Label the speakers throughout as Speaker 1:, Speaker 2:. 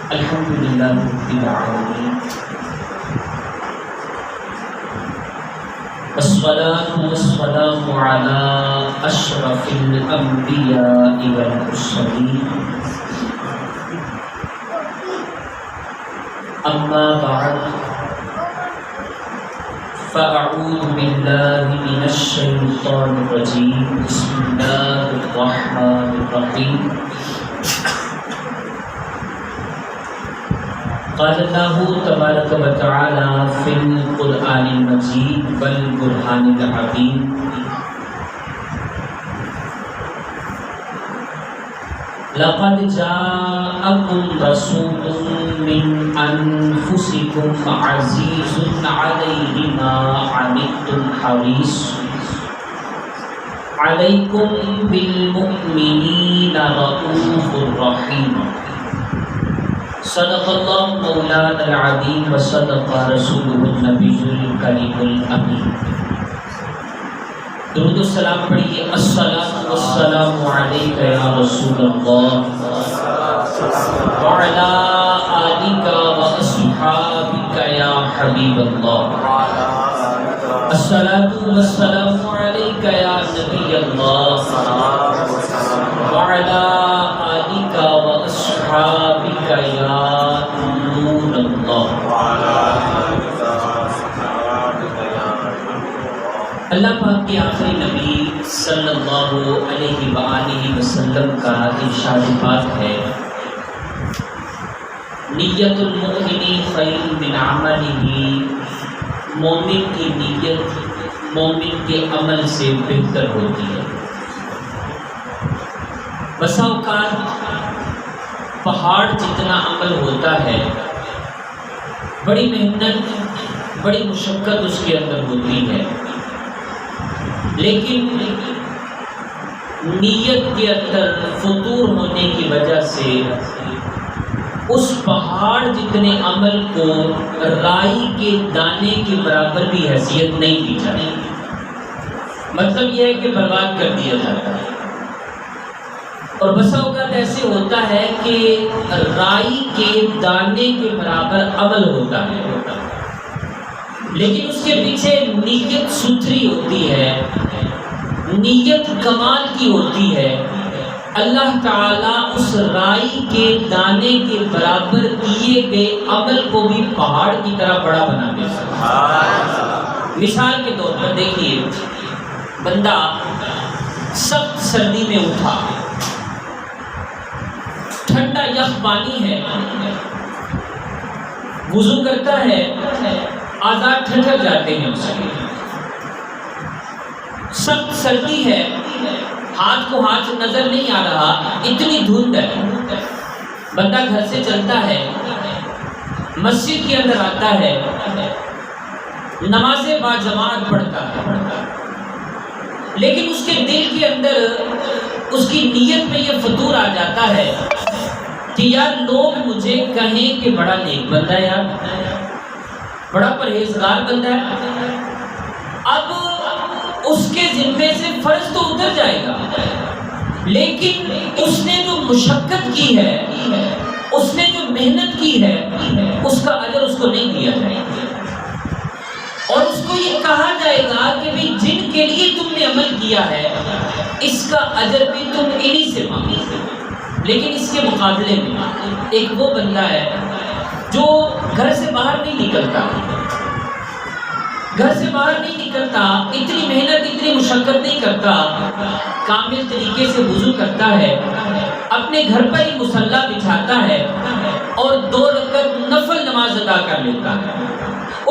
Speaker 1: الحمدللہ رب العالمین والصلاة والسلام على اشرف الانبیاء والمرسلین اما بعد فاعوذ باللہ من الشیطان الرجیم بسم اللہ الرحمن الرحیم قال اللہ تبارک و تعالی فی القرآن المجید والبرہان العظیم لقد جاءکم رسول من انفسکم عزیز علیہ ما عنتم حریص علیکم بالمؤمنین رؤوف رحیم صدق اللہ مولانا العظیم و صدق رسولہ النبی الکریم الامین۔ درود و سلام پڑھیے۔ الصلاۃ والسلام علیک یا رسول اللہ وعلی آلک و اصحابک یا حبیب اللہ۔ الصلاۃ والسلام علیک یا نبی اللہ وعلی آلک و اصحابک یا نور اللہ۔ اللہ پاک کے آخری نبی صلی اللہ علیہ وآلہ وسلم کا ارشاد پاک ہے، نیت المؤمن خیر من عملہ، مومن کی نیت مومن کے عمل سے بہتر ہوتی ہے۔ بسا اوقات پہاڑ جتنا عمل ہوتا ہے، بڑی محنت بڑی مشقت اس کے اندر ہوتی ہے، لیکن نیت کے اندر فطور ہونے کی وجہ سے اس پہاڑ جتنے عمل کو رائی کے دانے کے برابر بھی حیثیت نہیں دی جاتی۔ مطلب یہ ہے کہ برباد کر دیا جاتا ہے۔ اور بسا اوقات ایسے ہوتا ہے کہ رائی کے دانے کے برابر عمل ہوتا ہے، لیکن اس کے پیچھے نیت ستھری ہوتی ہے، نیت کمال کی ہوتی ہے، اللہ تعالیٰ اس رائی کے دانے کے برابر کیے گئے عمل کو بھی پہاڑ کی طرح بڑا بنا دے سکتا ہے۔ مثال کے طور پر دیکھیے، بندہ سخت سردی میں اٹھا، ٹھنڈا یخ پانی ہے، وضو کرتا ہے، آزاد ٹھنڈک جاتے ہیں، اس کے سخت سردی ہے، ہاتھ کو ہاتھ نظر نہیں آ رہا، اتنی دھند ہے، بندہ گھر سے چلتا ہے، مسجد کے اندر آتا ہے، نماز با جماعت پڑھتا ہے، لیکن اس کے دل کے اندر اس کی نیت میں یہ فطور آ جاتا ہے کہ یار لوگ مجھے کہیں کہ بڑا نیک بندہ ہے، یار بڑا پرہیزگار بندہ ہے۔ اب اس کے ذمے سے فرض تو اتر جائے گا، لیکن اس نے جو مشقت کی ہے، اس نے جو محنت کی ہے، اس کا اجر اس کو نہیں دیا جائے گا، اور اس کو یہ کہا جائے گا کہ بھی جن کے لیے تم نے عمل کیا ہے اس کا اجر بھی تم انہی سے مانگو۔ لیکن اس کے مقابلے میں ایک وہ بندہ ہے جو گھر سے باہر نہیں نکلتا، گھر سے باہر نہیں نکلتا، اتنی محنت اتنی مشقت نہیں کرتا، کامل طریقے سے وضو کرتا ہے، اپنے گھر پر ہی مصلی بچھاتا ہے اور 2 رکعت نفل نماز ادا کر لیتا ہے۔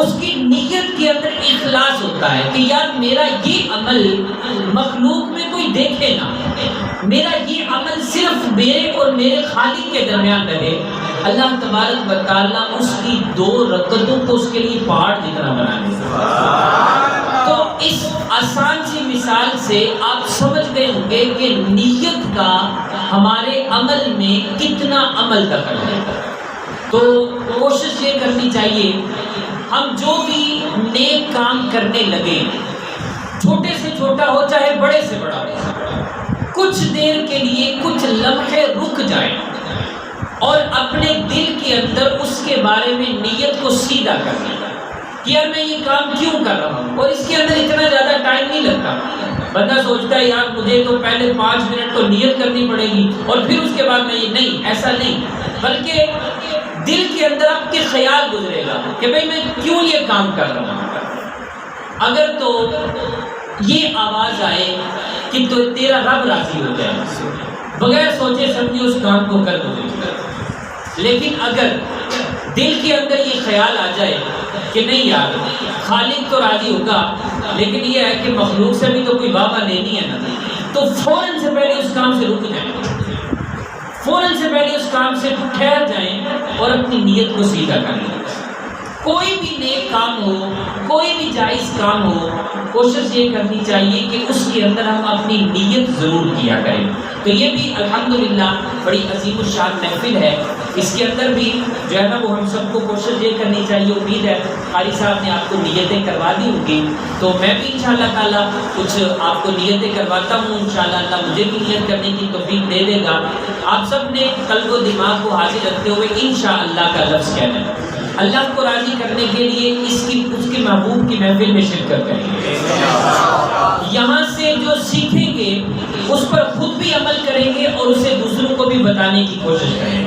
Speaker 1: اس کی نیت کے اندر اخلاص ہوتا ہے کہ یار میرا یہ عمل مخلوق میں کوئی کوئی دیکھے نہ، میرا یہ عمل صرف میرے اور میرے خالق کے درمیان رہے، اللہ تبارک و تعالیٰ اس کی 2 رکعتوں کو اس کے لیے پہاڑ جتنا بنا دے۔ تو اس آسان سی مثال سے آپ سمجھ گئے ہوں گے کہ نیت کا ہمارے عمل میں کتنا عمل دخل ہے۔ تو کوشش یہ کرنی چاہیے ہم جو بھی نیک کام کرنے لگے، چھوٹے سے چھوٹا ہو چاہے بڑے سے بڑا ہو، کچھ دیر کے لیے کچھ لمحے رک جائیں اور اپنے دل کے اندر اس کے بارے میں نیت کو سیدھا کر لیں کہ یار میں یہ کام کیوں کر رہا ہوں، اور اس کے اندر اتنا زیادہ ٹائم نہیں لگتا۔ بندہ سوچتا ہے یار مجھے تو پہلے 5 منٹ تو نیت کرنی پڑے گی اور پھر اس کے بعد میں یہ، نہیں، ایسا نہیں، بلکہ دل کے اندر آپ کے خیال گزرے گا کہ بھئی میں کیوں یہ کام کر رہا ہوں۔ اگر تو یہ آواز آئے کہ تو تیرا رب راضی ہو جائے، بغیر سوچے سمجھے اس کام کو کر دو، لیکن اگر دل کے اندر یہ خیال آ جائے کہ نہیں یار خالق تو راضی ہوگا، لیکن یہ ہے کہ مخلوق سے بھی تو کوئی بابا لینی ہے نا، تو فوراً سے پہلے اس کام سے رک جائیں، فوراً سے پہلے اس کام سے ٹھہر جائیں اور اپنی نیت کو سیدھا کر لیں۔ کوئی بھی نیک کام ہو، کوئی بھی جائز کام ہو، کوشش یہ کرنی چاہیے کہ اس کے اندر ہم اپنی نیت ضرور کیا کریں۔ تو یہ بھی الحمدللہ بڑی عظیم الشان محفل ہے، اس کے اندر بھی جو ہے نا وہ ہم سب کو کوشش یہ کرنی چاہیے۔ امید ہے قاری صاحب نے آپ کو نیتیں کروا دی ہوں گی، تو میں بھی انشاءاللہ تعالیٰ کچھ آپ کو نیتیں کرواتا ہوں، انشاءاللہ اللہ مجھے بھی نیت کرنے کی توفیق دے دے گا۔ آپ سب نے قلب و دماغ کو حاضر رکھتے ہوئے انشاءاللہ کا لفظ کہنا ہے، اللہ کو راضی کرنے کے لیے اس کے محبوب کی محفل میں شرکت کریں، یہاں سے جو سیکھیں گے اس پر خود بھی عمل کریں گے اور اسے دوسروں کو بھی بتانے کی کوشش کریں گے،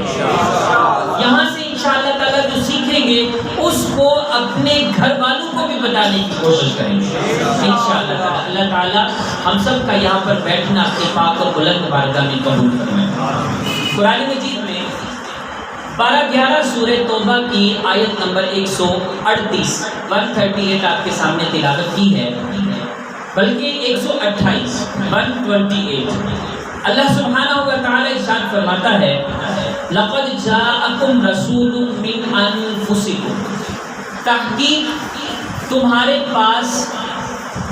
Speaker 1: یہاں سے انشاءاللہ تعالیٰ جو سیکھیں گے اس کو اپنے گھر والوں کو بھی بتانے کی کوشش کریں گے انشاءاللہ تعالیٰ۔ اللہ تعالیٰ ہم سب کا یہاں پر بیٹھنا اپنے پاک اور بلند بارگاہ میں قبول فرمائے۔ قرآن مجید میں 12-11 سورہ توبہ کی آیت نمبر 138 آپ کے سامنے تلاوت کی ہے، بلکہ 128 اللہ سبحانہ و تعالی ارشاد فرماتا ہے لَقَدْ جَاءَكُمْ رَسُولٌ مِّنْ أَنفُسِكُمْ، تحقیق تمہارے پاس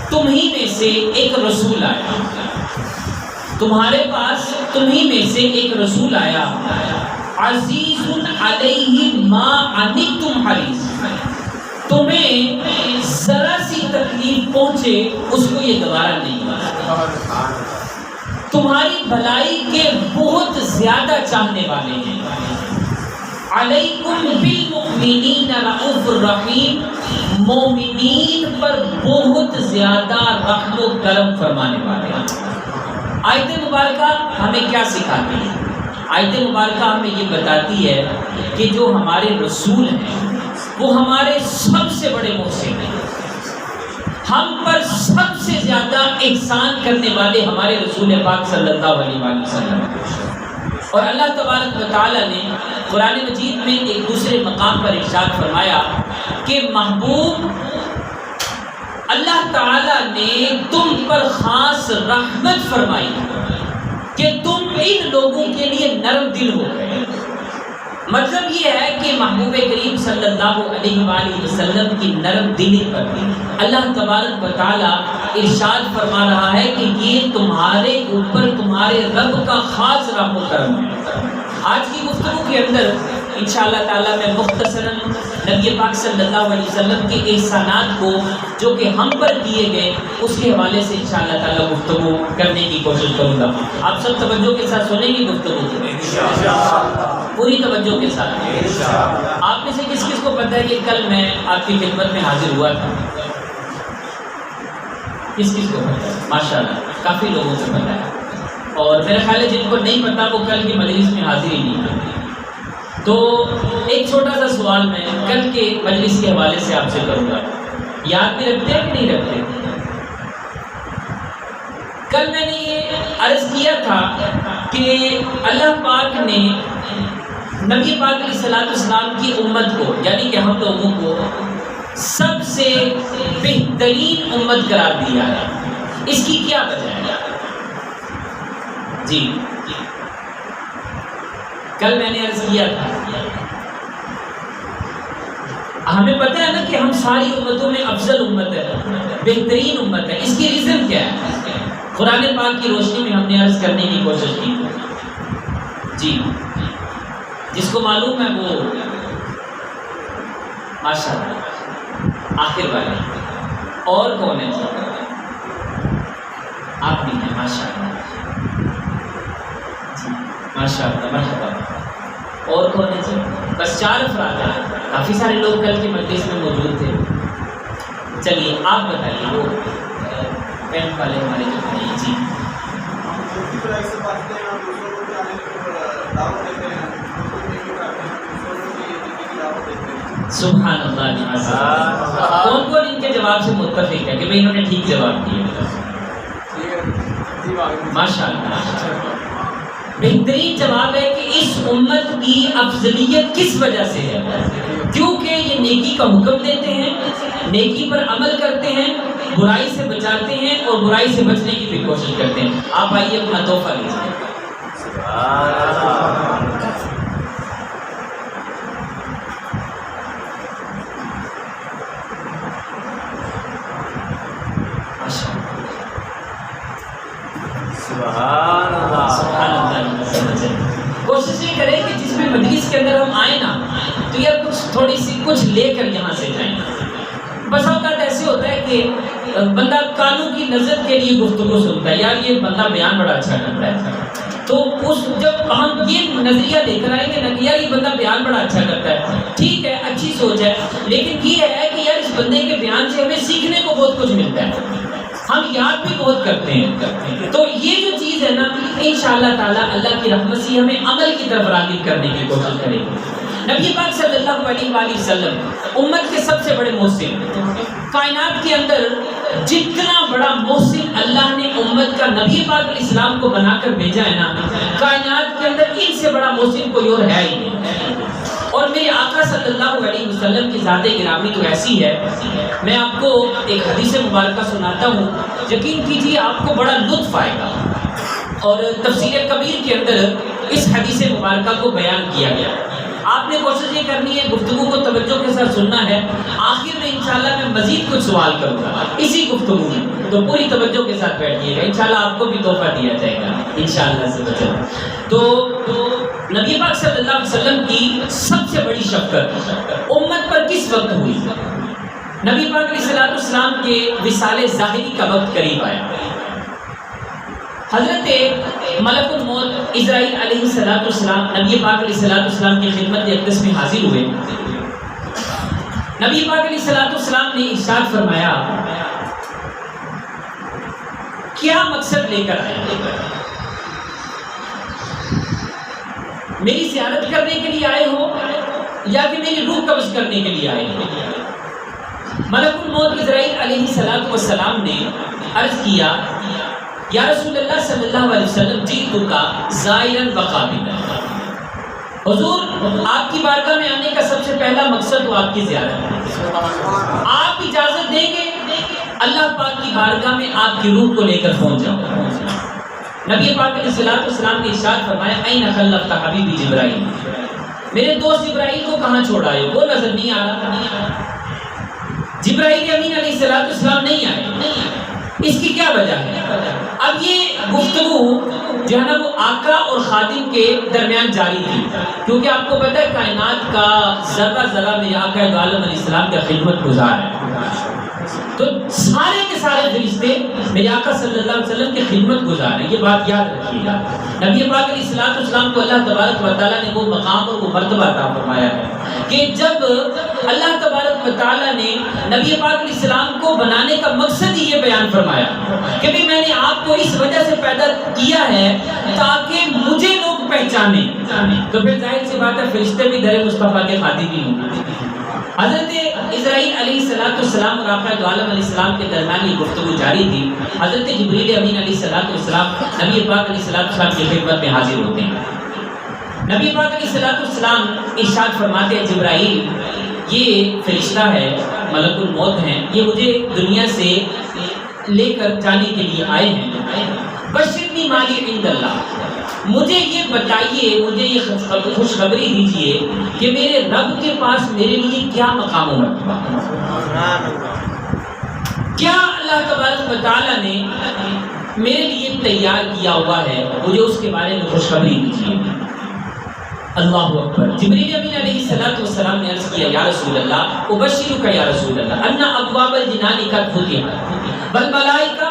Speaker 1: تمہیں میں سے ایک رسول آیا، تمہارے پاس تمہیں میں سے ایک رسول آیا، عزیز علیہ ما عنتم حریص، تمہیں ذرا سی تکلیف پہنچے اس کو یہ گوارا نہیں ہوا، تمہاری بھلائی کے بہت زیادہ چاہنے والے ہیں، علیکم بالمؤمنین رؤوف الرحیم، مومنین پر بہت زیادہ رحم و کرم فرمانے والے ہیں۔ آیت مبارکہ ہمیں کیا سکھاتی ہے؟ آیت مبارکہ ہمیں یہ بتاتی ہے کہ جو ہمارے رسول ہیں وہ ہمارے سب سے بڑے محسن ہیں، ہم پر سب سے زیادہ احسان کرنے والے ہمارے رسول پاک صلی اللہ علیہ وسلم، اور اللہ تبارک و تعالیٰ نے قرآن مجید میں ایک دوسرے مقام پر ارشاد فرمایا کہ محبوب اللہ تعالیٰ نے تم پر خاص رحمت فرمائی کہ تم ان لوگوں کے لیے نرم دل ہو گئے۔ مطلب یہ ہے کہ محبوب کریم صلی اللہ علیہ وآلہ وسلم کی نرم دلی پر اللہ تبارک و تعالیٰ ارشاد فرما رہا ہے کہ یہ تمہارے اوپر تمہارے رب کا خاص رحم و کرم ہے۔ آج کی گفتگو کے اندر انشاءاللہ تعالیٰ میں مختصراً نبی پاک صلی اللہ علیہ وسلم کے احسانات کو جو کہ ہم پر کیے گئے اس کے حوالے سے انشاءاللہ تعالیٰ گفتگو کرنے کی کوشش کروں گا۔ آپ سب توجہ کے ساتھ سنیں گے گفتگو پوری توجہ کے ساتھ۔ آپ میں سے کس کس کو پتہ ہے کہ کل میں آپ کی خدمت میں حاضر ہوا تھا؟ کس کس کو پتہ ہے؟ ماشاءاللہ کافی لوگوں سے پتہ ہے، اور میرا خیال ہے جن کو نہیں پتہ وہ کل کی مجلس میں حاضر ہی نہیں ہے۔ تو ایک چھوٹا سا سوال میں کل کے مجلس کے حوالے سے آپ سے کروں گا، یاد بھی رکھتے ہیں کہ نہیں رکھتے؟ کل میں نے یہ عرض کیا تھا کہ اللہ پاک نے نبی پاک علیہ الصلوۃ والسلام کی امت کو یعنی کہ ہم لوگوں کو سب سے بہترین امت قرار دیا ہے۔ اس کی کیا وجہ ہے؟ جی کل میں نے عرض کیا تھا، ہمیں پتہ ہے نا کہ ہم ساری امتوں میں افضل امت ہے، بہترین امت ہے. اس کی ریزن کیا ہے؟ قرآن پاک کی روشنی میں ہم نے عرض کرنے کی کوشش کی. جی جس کو معلوم ہے وہ ماشاء اللہ آخر والے. اور کون ہے؟ آپ بھی ہیں ماشاء اللہ. جی ماشاء اللہ مرحبا. اور کون ہے جی؟ بس 4 افراد ہیں. کافی سارے لوگ کل کی مجلس میں موجود تھے. چلیے آپ بتائیے وہ پینٹ والے ہمارے جو بھائی. جی سبحان اللہ. کون کون ان کے جواب سے متفق ہے کہ بھائی انہوں نے ٹھیک جواب دیا؟ ماشاء اللہ. بہترین جواب ہے کہ اس امت کی افضلیت کس وجہ سے ہے؟ کیونکہ یہ نیکی کا حکم دیتے ہیں، نیکی پر عمل کرتے ہیں، برائی سے بچاتے ہیں اور برائی سے بچنے کی بھی کوشش کرتے ہیں. آپ آئیے اپنا تحفہ لیجیے.
Speaker 2: سبحان اللہ
Speaker 1: سبحان اللہ. کوشش یہ کریں کہ جس بھی مجلس کے اندر ہم آئیں نا تو یار تھوڑی سی کچھ لے کر یہاں سے جائیں. بس اوقات ایسے ہوتا ہے کہ بندہ کانوں کی لذت کے لیے گفتگو سنتا ہے، یار یہ بندہ بیان بڑا اچھا کرتا ہے، تو جب ہم یہ نظریہ لے کر آئیں گے نا کہ یار یہ بندہ بیان بڑا اچھا کرتا ہے، ٹھیک ہے اچھی سوچ ہے، لیکن یہ ہے کہ یار اس بندے کے بیان سے ہمیں سیکھنے کو بہت کچھ ملتا ہے، ہم یاد بھی بہت کرتے ہیں. تو یہ جو چیز ہے نا انشاءاللہ تعالی اللہ کی رحمت سے ہمیں عمل کی طرف راغب کرنے کی کوشش کریں گے. نبی پاک صلی اللہ علیہ وآلہ وسلم امت کے سب سے بڑے محسن. کائنات کے اندر جتنا بڑا محسن اللہ نے امت کا نبی پاک علیہ السلام کو بنا کر بھیجا ہے نا، کائنات کے اندر ان سے بڑا محسن کوئی اور ہے ہی نہیں. اور میرے آقا صلی اللہ علیہ وسلم کی ذات گرامی تو ایسی ہے، میں آپ کو ایک حدیث مبارکہ سناتا ہوں، یقین کیجیے آپ کو بڑا لطف آئے گا. اور تفسیر کبیر کے اندر اس حدیث مبارکہ کو بیان کیا گیا. آپ نے کوشش یہ کرنی ہے گفتگو کو توجہ کے ساتھ سننا ہے. آخر میں انشاءاللہ میں مزید کچھ سوال کروں گا اسی گفتگو میں، تو پوری توجہ کے ساتھ بیٹھیے گا، انشاءاللہ آپ کو بھی تحفہ دیا جائے گا انشاءاللہ سے بچا. تو نبی پاک صلی اللہ علیہ وسلم کی سب سے بڑی شفقت امت پر کس وقت ہوئی؟ نبی پاک علیہ السلام کے وصال ظاہری کا وقت قریب آیا. حضرت ملک الموت اسرائیل علیہ السلام نبی پاک علیہ السلام کی خدمت اقدس میں حاضر ہوئے. نبی پاک علیہ السلام نے ارشاد فرمایا، کیا مقصد لے کر آئے؟ میری زیارت کرنے کے لیے آئے ہو یا کہ میری روح قبض کرنے کے لیے آئے ہو؟ ملک الموت اسرائیل علیہ السلام نے عرض کیا، یا رسول اللہ صلی اللہ علیہ وسلم جئتک کا زائرا وقابلا. حضور آپ کی بارگاہ میں آنے کا سب سے پہلا مقصد تو آپ کی زیارت ہے. آپ اجازت دیں گے اللہ پاک کی بارگاہ میں آپ کی روح کو لے کر پہنچ جاؤں. نبی پاک علیہ السلام نے ارشاد فرمایا، این خلفت حبیبی جبرائیل، میرے دوست جبرائیل کو کہاں چھوڑا ہے؟ وہ نظر نہیں آ رہا. جبرائیل امین علیہ السلام نہیں آئے. اس کی کیا وجہ ہے؟ اب یہ گفتگو جو ہے نا وہ آقا اور خادم کے درمیان جاری تھی، کیونکہ آپ کو پتہ ہے کائنات کا ذرہ ذرہ میرے آقا عالم علیہ السلام کا خدمت گزار ہے. تو سارے کے سارے فرشتے میرے آقا صلی اللہ علیہ وسلم کی خدمت گزار ہیں. یہ بات یاد رکھیے گا. نبی پاک علیہ السلام کو اللہ تبارک و تعالیٰ نے وہ مقام اور وہ مرتبہ عطا فرمایا ہے کہ جب اللہ تبارک و تعالیٰ نے نبی پاک علیہ السلام کو بنانے کا مقصد ہی یہ بیان فرمایا کہ بھی میں نے آپ کو اس وجہ سے پیدا کیا ہے تاکہ مجھے لوگ پہچانیں. تو پھر ظاہر سی بات ہے فرشتے بھی در مصطفیٰ کے خادم ہی ہوں. حضرت اسرائیل علیہ السلام اور آقا عالم علیہ السلام کے درمیان یہ گفتگو جاری تھی. حضرت جبریل امین علیہ السلام نبی پاک علیہ السلام کی خدمت میں حاضر ہوتے ہیں. نبی پاک علیہ السلام ارشاد فرماتے ہیں، جبرائیل یہ فرشتہ ہے، ملک الموت ہیں، یہ مجھے دنیا سے لے کر جانے کے لیے آئے ہیں. بشر انی مالی عند اللہ، مجھے یہ بتائیے، مجھے یہ خوشخبری دیجیے کہ میرے رب کے پاس میرے لیے کیا مقام و مرتبہ، کیا اللہ تبارک و تعالیٰ نے میرے لیے تیار کیا ہوا ہے، مجھے اس کے بارے میں خوشخبری دیجیے۔ اللہ اکبر۔ جبریل امین علیہ السلام نے عرض کیا، یا رسول اللہ ابشرک یا رسول اللہ ان ابواب الجنان قد فتحت والملائکہ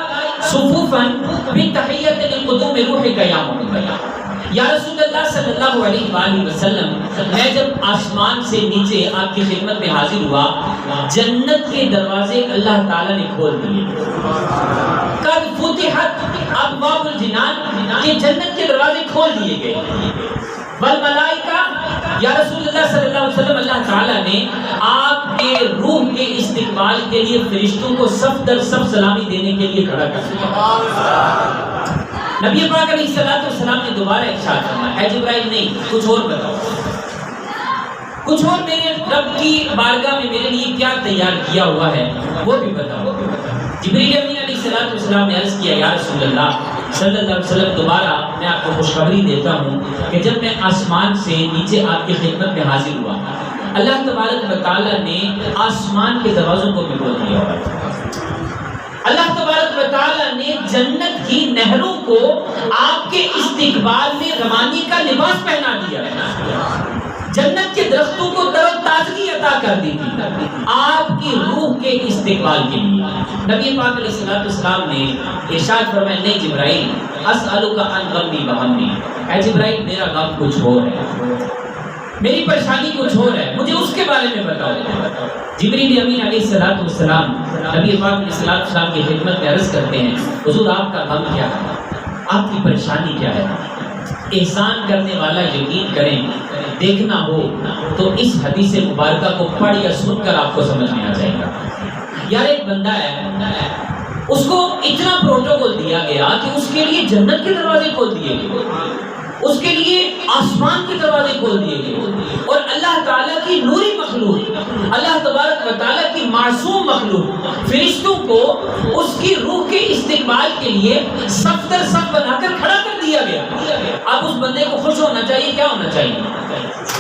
Speaker 1: صفوفا بتحیۃ لقدوم روحک یا محمد۔ یا رسول اللہ صلی اللہ علیہ وآلہ وسلم، میں جب آسمان سے نیچے آپ کی خدمت میں حاضر ہوا، جنت کے دروازے اللہ تعالیٰ نے کھول دیے۔ قد فتحت ابواب الجنان، کہ جنت کے دروازے کھول دیے گئے۔ والملائکہ، یا رسول اللہ صلی اللہ علیہ وسلم، اللہ تعالیٰ نے آپ کے روح کے استقبال کے لیے فرشتوں کو صف در صف سلامی دینے کے لیے کھڑا کر دیا۔ نبی پاک علیہ السلام نے دوبارہ ارشاد فرمایا، اے جبرائیل نہیں، کچھ اور بتاؤ، کچھ اور میرے رب کی بارگاہ میں میرے لیے کیا تیار کیا ہوا ہے وہ بھی بتاؤ۔ جبریل امین علیہ السلام نے عرض کیا، یا رسول اللہ صلی اللہ علیہ وسلم، دوبارہ میں آپ کو خوشخبری دیتا ہوں کہ جب میں آسمان سے نیچے آپ کی خدمت میں حاضر ہوا، اللہ تبارک و تعالیٰ نے آسمان کے دروازوں کو بھی کھول دیا ہوا ہے۔ اللہ تبارک و تعالیٰ نے جنت کی نہروں کو آپ کے استقبال میں روانی کا لباس پہنا دیا ہے، جنت کے درختوں کو تر و تازگی عطا کر دی تھی آپ کی روح کے استقبال کے لیے۔ نبی پاک علیہ السلام نے ارشاد فرمایا، نہیں جبرائیل، اسألک عن غمی وہمی، اے جبرائیل میرا غم کچھ اور ہے، میری پریشانی کچھ اور ہے، مجھے اس کے بارے میں بتاؤ۔ جبریل امین علیہ السلام نبی پاک علیہ السلام کی خدمت میں عرض کرتے ہیں، حضور آپ کا غم کیا ہے، آپ کی پریشانی کیا ہے؟ احسان کرنے والا یقین کریں، دیکھنا ہو تو اس حدیث مبارکہ کو پڑھ یا سن کر آپ کو سمجھ میں آ جائے گا۔ یار ایک بندہ ہے، اس کو اتنا پروٹوکول دیا گیا کہ اس کے لیے جنت کے دروازے کھول دیے گئے، اس کے لیے آسمان کے دروازے کھول دیے گئے، اور اللہ تعالیٰ کی نوری مخلوق، اللہ تبارک و تعالیٰ کی معصوم مخلوق فرشتوں کو اس کی روح کے استقبال کے لیے صف در صف بنا کر کھڑا کر دیا گیا۔ اب اس بندے کو خوش ہونا چاہیے، کیا ہونا چاہیے؟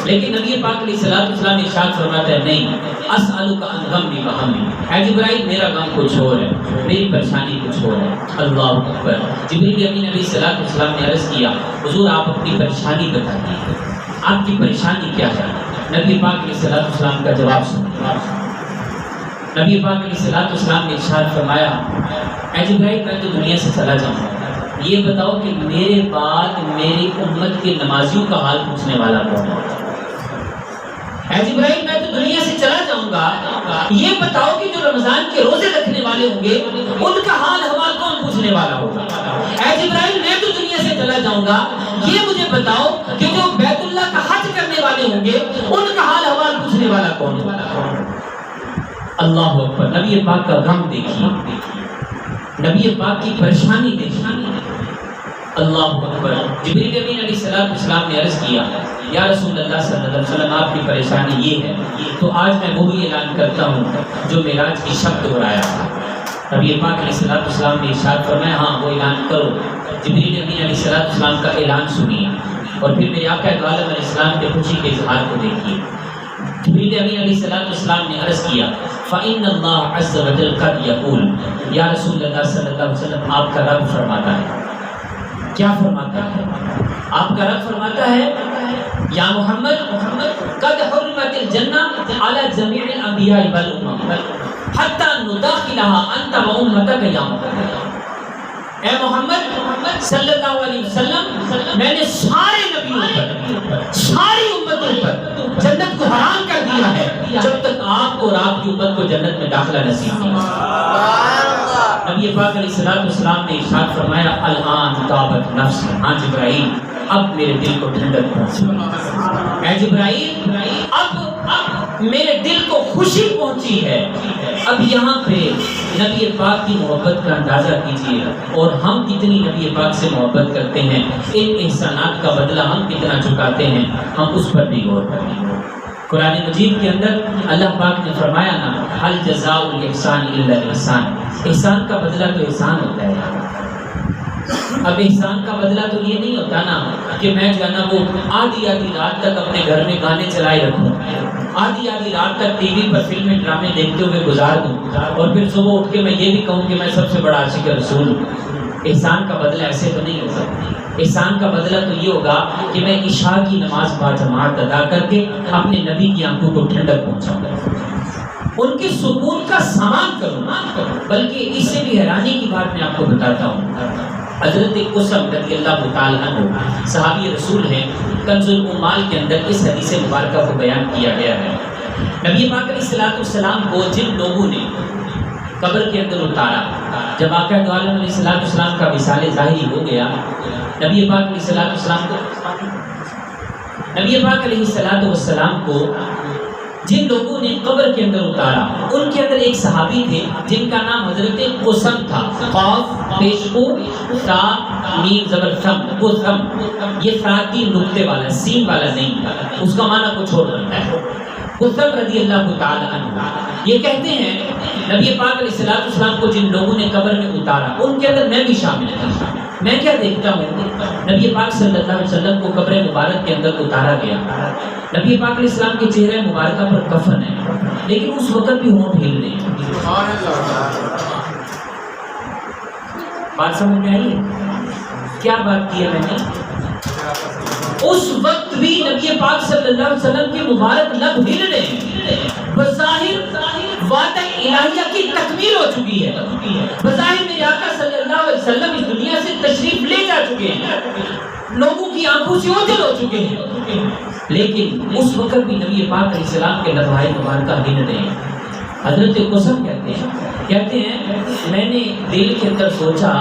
Speaker 1: لیکن نبی پاک علیہ السلام ارشاد فرماتا ہے، نہیں، اسألک عن غمی وہمی، اے جبرائیل میرا غم کچھ اور ہے، میری پریشانی کچھ اور ہے۔ اللہ اکبر۔ جبریل امین علیہ السلام نے عرض کیا، حضور آپ اپنی پریشانی بتائیے، آپ کی پریشانی کیا ہے؟ نبی پاک علیہ السلام کا جواب سنیں۔ نبی پاک علیہ السلام نے ارشاد فرمایا، اے جبرائیل میں تو دنیا سے چلا جاؤں گا، یہ بتاؤ کہ میرے بعد میری امت کے نمازیوں کا حال پوچھنے والا کون ہے؟ اے جبرائیل میں تو دنیا سے چلا جاؤں گا، یہ بتاؤ کہ جو رمضان کے روزے رکھنے والے ہوں گے ان کا حال حوال کون پوچھنے والا ہوگا؟ اے جبرائیل میں تو دنیا سے چلا جاؤں گا، یہ مجھے بتاؤ کہ جو بیت اللہ کا حج کرنے والے ہوں گے ان کا حال حوال پوچھنے والا کون ہے؟ اللہ اکبر۔ نبی پاک کا غم دیکھیے، نبی پاک کی پریشانی دیکھیے۔ اللہ اکبر۔ جبریل امین علیہ السلام نے عرض کیا، یا رسول اللہ صلی اللہ علیہ وسلم آپ کی پریشانی یہ ہے، تو آج میں وہی اعلان کرتا ہوں جو معراج کی شب دہرایا تھا۔ نبی پاک علیہ السلام نے ارشاد فرمایا، ہاں وہ اعلان کرو۔ جبریل امین علیہ السلام کا اعلان سنیے اور پھر میرے آقا عالم علیہ السلام کے خوشی کے اظہار کو دیکھیے۔ جبریل امین علیہ السلام نے عرض کیا، فَإِنَّ اللَّهَ عَزَّ وَجَلَّ قَدْ يَقُولُ، یا رسول اللہ صلی اللہ علیہ وسلم آپ کا رب فرماتا ہے، کیا فرماتا ہے؟ آپ کا رب فرماتا ہے، یا محمد قد حرمت الجنہ علی جمیع الانبیاء والامم حتی نداخلها انت وامتک یا محمد۔ اے محمد صلی اللہ علیہ وسلم، میں نے سارے نبیوں پر، ساری امتوں پر جنت کو حرام کر دیا ہے جب تک آپ اور آپ کی امت کو جنت میں داخلہ نصیب نہیں۔ نبی پاک علیہ السلام نے ارشاد فرمایا، الآن طابت نفسی، ہاں جبرائیل اب میرے دل کو ٹھنڈک پہنچی، اے جبرائیل اب میرے دل کو خوشی پہنچی ہے۔ اب یہاں پہ نبی پاک کی محبت کا اندازہ کیجیے، اور ہم کتنی نبی پاک سے محبت کرتے ہیں، ان احسانات کا بدلہ ہم کتنا چکاتے ہیں، ہم اس پر بھی غور کریں۔ قرآن مجید کے اندر اللہ پاک نے فرمایا نا، هل جزاء الاحسان الا الاحسان، احسان کا بدلہ تو احسان ہوتا ہے۔ اب احسان کا بدلہ تو یہ نہیں ہوتا نا کہ میں جو ہے نا وہ آدھی رات تک اپنے گھر میں گانے چلائے رکھوں، آدھی رات تک ٹی وی پر فلمیں ڈرامے دیکھتے ہوئے گزار دوں، اور پھر صبح اٹھ کے میں یہ بھی کہوں کہ میں سب سے بڑا عاشق رسول ہوں۔ احسان کا بدلہ ایسے تو نہیں ہوگا۔ احسان کا بدلہ تو یہ ہوگا کہ میں عشاء کی نماز باجماعت ادا کر کے اپنے نبی کی آنکھوں کو ٹھنڈک پہنچاؤں، ان کے سکون کا سامان کروں۔ بلکہ اس سے بھی حیرانی کی بات میں آپ کو بتاتا ہوں، حضرت قسم رضی اللہ تعالیٰ عنہ صحابی رسول ہیں، کنز العمال کے اندر اس حدیث مبارکہ کو بیان کیا گیا ہے۔ نبی پاک علیہ السلام کو جن لوگوں نے قبر کے اندر اتارا، جب آقا دو عالم علیہ السلام کا وصال ظاہری ہو گیا، نبی پاک علیہ السلام کو جن لوگوں نے قبر کے اندر اتارا، ان کے اندر ایک صحابی تھے جن کا نام حضرت قسم تھا، قاف پیش کو تا میم زبر ثم، قسم، یہ فراتی نقطے والا سین والا نہیں، اس کا معنی کچھ اور بنتا ہے۔ قسم رضی اللہ تعالی عنہ یہ کہتے ہیں نبی پاک علیہ السلام کو جن لوگوں نے قبر میں اتارا، ان کے اندر میں بھی شامل تھا۔ میں کیا دیکھتا ہوں، نبی پاک صلی اللہ علیہ وسلم کو قبر مبارک کے اندر اتارا گیا، نبی پاک علیہ السلام کے چہرے مبارکہ پر کفن ہے، لیکن اس وقت بھی ہونٹ ہل رہے ہیں۔ بات سمجھ میں آئی ہے کیا بات کی ہے میں نے؟ اس وقت بھی نبی پاک صلی اللہ علیہ وسلم کے مبارک لب ہل رہے ہیں، بظاہر وعدہ الہیہ کی تکمیل ہو چکی ہے، بظاہر میرے آقا صلی اللہ علیہ وسلم اس دنیا سے تشریف لے جا چکے ہیں، لوگوں کی آنکھوں سے اوجھل ہو چکے ہیں، لیکن اس وقت بھی نبی پاک علیہ السلام کے لبھائے مبارکہ ہل رہے ہیں۔ حضرت قسم کہتے ہیں میں نے دل کے اندر سوچا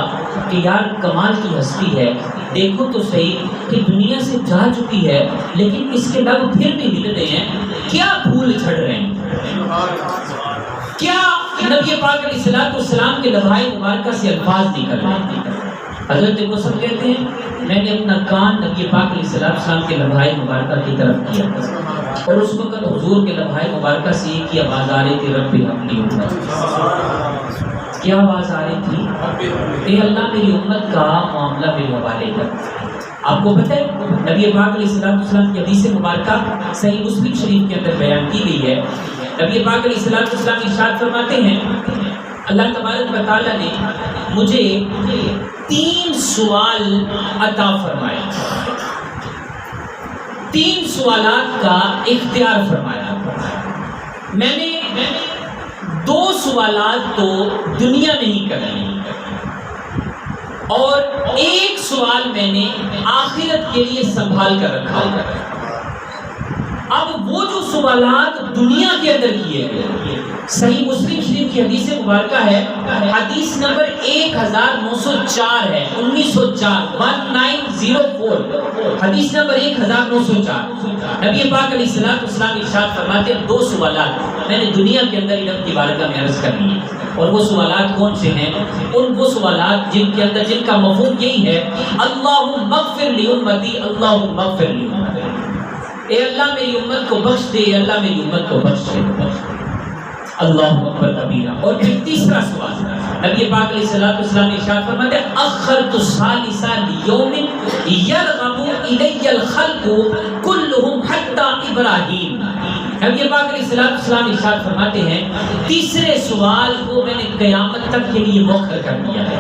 Speaker 1: کہ یار کمال کی ہستی ہے، دیکھو تو صحیح کہ دنیا سے جا چکی ہے لیکن اس کے لب پھر بھی ہل رہے ہیں، کیا پھول جھڑ رہے ہیں، کیا نبی پاک علیہ السلام کے لبھائے مبارکہ سے الفاظ نکل رہے ہیں۔ حضرت قسم کہتے ہیں میں نے اپنا کان نبی پاک علیہ السلام کے لبھائے مبارکہ کی طرف کیا، اور اس وقت حضور کے لبھائے مبارکہ سے ایک ہی آواز آ رہی تھی، رب حبلی امت۔ کیا آواز آ رہی تھی؟ اے اللہ میری امت کا معاملہ میرے حوالے کر۔ آپ کو پتہ ہے نبی پاک علیہ السلام کی حدیث مبارکہ صحیح مسلم شریف کے اندر بیان کی گئی ہے، نبی پاک علیہ السلام ارشاد فرماتے ہیں اللہ تبارک و تعالیٰ نے مجھے 3 سوال عطا فرمائے، 3 سوالات کا اختیار فرمایا۔ میں نے 2 سوالات تو دنیا نہیں کرنی، اور 1 سوال میں نے آخرت کے لیے سنبھال کر رکھا ہوگا۔ اب وہ جو سوالات دنیا کے اندر کیے گئے، صحیح مسلم شریف کی حدیث مبارکہ ہے، حدیث نمبر 1904 ہے، 1904 حدیث نمبر 1904۔ نبی پاک علیہ السلام ارشاد فرماتے ہیں 2 سوالات میں نے دنیا کے اندر ہی رب کی بارگاہ میں عرض کرنی ہے، اور وہ سوالات کون سے ہیں؟ وہ سوالات جن کے اندر جن کا مفہوم یہی ہے، اللہم اغفر لی امتی، اللہم اغفر لی امتی، اے اللہ میری امت کو بخش دے، اے اللہ میری امت کو بخش دے، اللہ اکبر کبیرہ۔ اور پھر تیسرا سوال نبی پاک علیہ السلام نے ارشاد فرمایا اخرت الثالث لیوم یرغب الی الخلق کلهم حتی ابراہیم۔ نبی پاک علیہ السلام ارشاد فرماتے ہیں تیسرے سوال کو میں نے قیامت تک کے لیے مؤخر کر دیا ہے،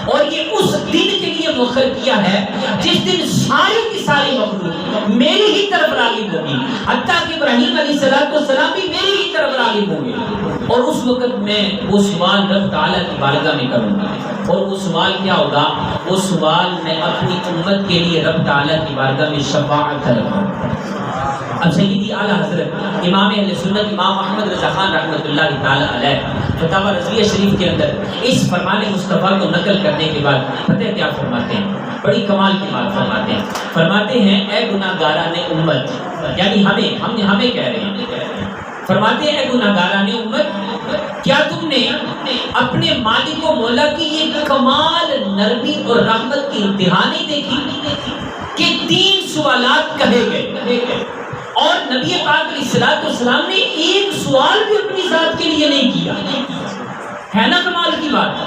Speaker 1: اور یہ اس دن کے لیے مؤخر کیا ہے جس دن ساری کی ساری مخلوق میری ہی طرف راغب ہوگی، حتیٰ کہ ابراہیم علیہ السلام بھی میری ہی طرف راغب ہوں گے، اور اس وقت میں وہ سوال رب تعالیٰ کی بارگاہ میں کروں گا۔ اور وہ سوال کیا ہوگا؟ وہ سوال میں اپنی امت کے لیے رب تعالیٰ کی بارگاہ میں شفاعت کروں گا۔ اب سیدی اعلیٰ حضرت امام اہل سنت امام احمد رضا خان رحمۃ اللہ تعالیٰ علیہ فتاوی رضویہ شریف کے اندر اس فرمان مصطفیٰ کو نقل کرنے کے بعد پتہ کیا فرماتے ہیں؟ بڑی کمال کی بات فرماتے ہیں، فرماتے ہیں اے گناہگاران امت، یعنی ہمیں کہہ رہے ہیں، فرماتے ہیں اے گناہگاران امت، کیا تم نے اپنے مالک و مولا کی یہ کمال نرمی اور رحمت کی انتہا نہیں دیکھی کہ 3 سوالات کہے گئے، اور نبی پاک علیہ السلام نے 1 سوال بھی اپنی ذات کے لیے نہیں کیا؟ ہے نا کمال کی بات؟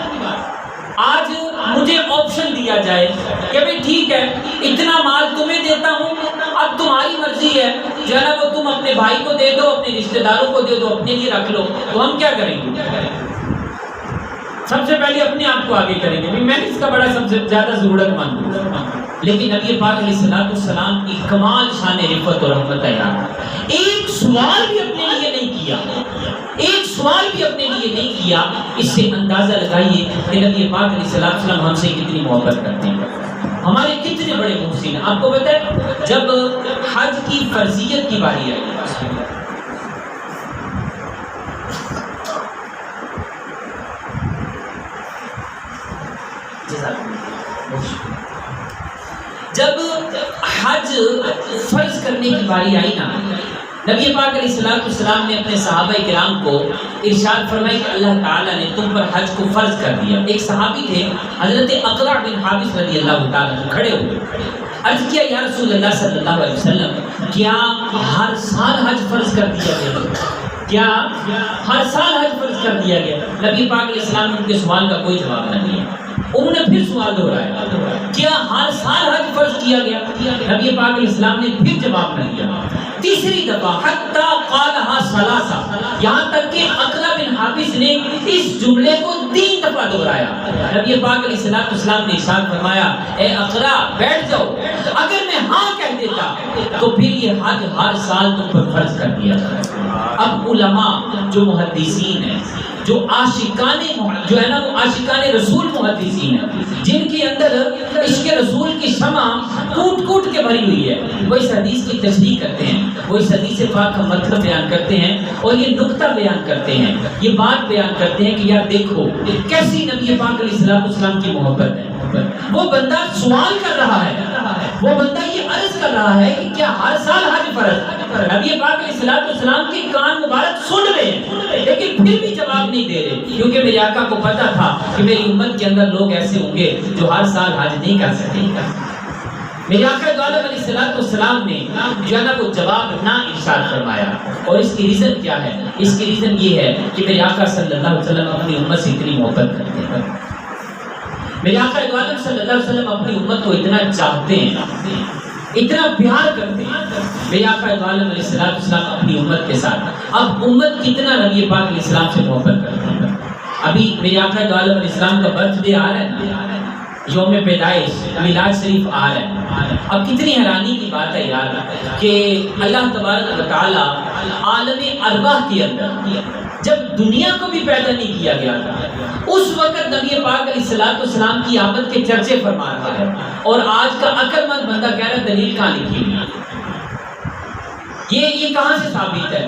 Speaker 1: آج مجھے آپشن دیا جائے کہ بھئی ٹھیک ہے اتنا مال تمہیں دیتا ہوں، اب تمہاری مرضی ہے جو ہے نا وہ تم اپنے بھائی کو دے دو، اپنے رشتہ داروں کو دے دو، اپنے لیے رکھ لو، تو ہم کیا کریں گے؟ سب سے پہلے اپنے آپ کو آگے کریں گے، میں اس کا بڑا سب سے زیادہ ضرورت مند ہوں۔ لیکن نبی پاک علیہ السلام کی کمال شان رفت اور رحمت ہے یار، ایک سوال بھی اپنے لیے نہیں کیا، ایک سوال بھی اپنے لیے نہیں کیا۔ اس سے اندازہ لگائیے کہ نبی پاک علیہ السلام ہم سے کتنی محبت کرتے ہیں، ہمارے کتنے بڑے محسن ہیں۔ آپ کو پتہ ہے جب حج کی فرضیت کی باری آئی، جب حج فرض کرنے کی باری آئی نا، نبی پاک علیہ السلام نے اپنے صحابہ کرام کو ارشاد فرمایا کہ اللہ تعالیٰ نے تم پر حج کو فرض کر دیا۔ ایک صحابی تھے حضرت اقرع بن حابس رضی اللہ تعالیٰ کھڑے ہوئے، عرض کیا یا رسول اللہ صلی اللہ علیہ وسلم کیا ہر سال حج فرض کر دیا گیا؟ کیا ہر سال حج فرض کر دیا گیا؟ نبی پاک علیہ السلام نے ان کے سوال کا کوئی جواب نہ دیا، انہوں نے پھر سوال دہرایا کیا ہر سال حج فرض کیا گیا؟ نبی پاک علیہ السلام نے پھر جواب نہ دیا، تیسری دفعہ حتی قالہا ثلاثہ، یہاں تک کہ اقرع بن حابس نے اس جملے کو 3 دفعہ دہرایا۔ نبی پاک علیہ السلام نے ارشاد فرمایا اے اقرع بیٹھ جاؤ، اگر میں ہاں کہہ دیتا تو پھر یہ حج ہر سال تم پر فرض کر دیا۔ اب علماء جو محدثین ہیں، جو جو ہے نا وہ عاشقان رسول محدثین ہیں، جن کے اندر عشق رسول کی شمع کوٹ کوٹ کے بھری ہوئی ہے، وہ اس حدیث کی تشریح کرتے ہیں، وہ اس حدیث پاک کا مطلب بیان کرتے ہیں اور یہ نقطہ بیان کرتے ہیں، یہ بات بیان کرتے ہیں کہ یار دیکھو کیسی نبی پاک علیہ السلام کی محبت ہے۔ وہ بندہ سوال کر رہا ہے، وہ بندہ یہ عرض کر رہا ہے کہ کیا ہر سال حج فرض؟ نبی پاک علیہ السلام کے کان مبارک سن رہے ہیں لیکن پھر بھی جواب نہیں دے رہے، کیونکہ میرے آقا کو پتا تھا کہ میری امت کے اندر لوگ ایسے ہوں گے جو ہر سال حج نہیں کر سکیں۔ میرے آقا دو عالم علیہ السلام نے جو ہے نا وہ جواب نہ ارشاد فرمایا، اور اس کی ریزن کیا ہے؟ اس کی ریزن یہ ہے کہ میرے آقا صلی اللہ علیہ وسلم اپنی امت سے اتنی محبت کرتے ہیں، میرے آقا دو عالم صلی اللہ علیہ وسلم اپنی امت کو اتنا چاہتے ہیں، اتنا پیار کرتے ہیں۔ میرے آقا دو عالم علیہ السلام اپنی امت کے ساتھ، اب امت کتنا نبی پاک علیہ السلام سے محبت کرتے ہیں۔ ابھی میرے آقا دو عالم علیہ السلام کا برتھ ڈے آ رہا ہے، یوم پیدائش میلاد شریف آ رہا ہے۔ اب کتنی حیرانی کی بات ہے یار کہ اللہ تبارک و تعالی عالم ارواح کے اندر جب دنیا کو بھی پیدا نہیں کیا گیا تھا، اس وقت نبی پاک علیہ السلام کی آمد کے چرچے فرما رہا ہے، اور آج کا عقل مند بندہ کہہ رہا ہے دلیل کہاں لکھی ہوئی ہے؟ یہ کہاں سے ثابت ہے؟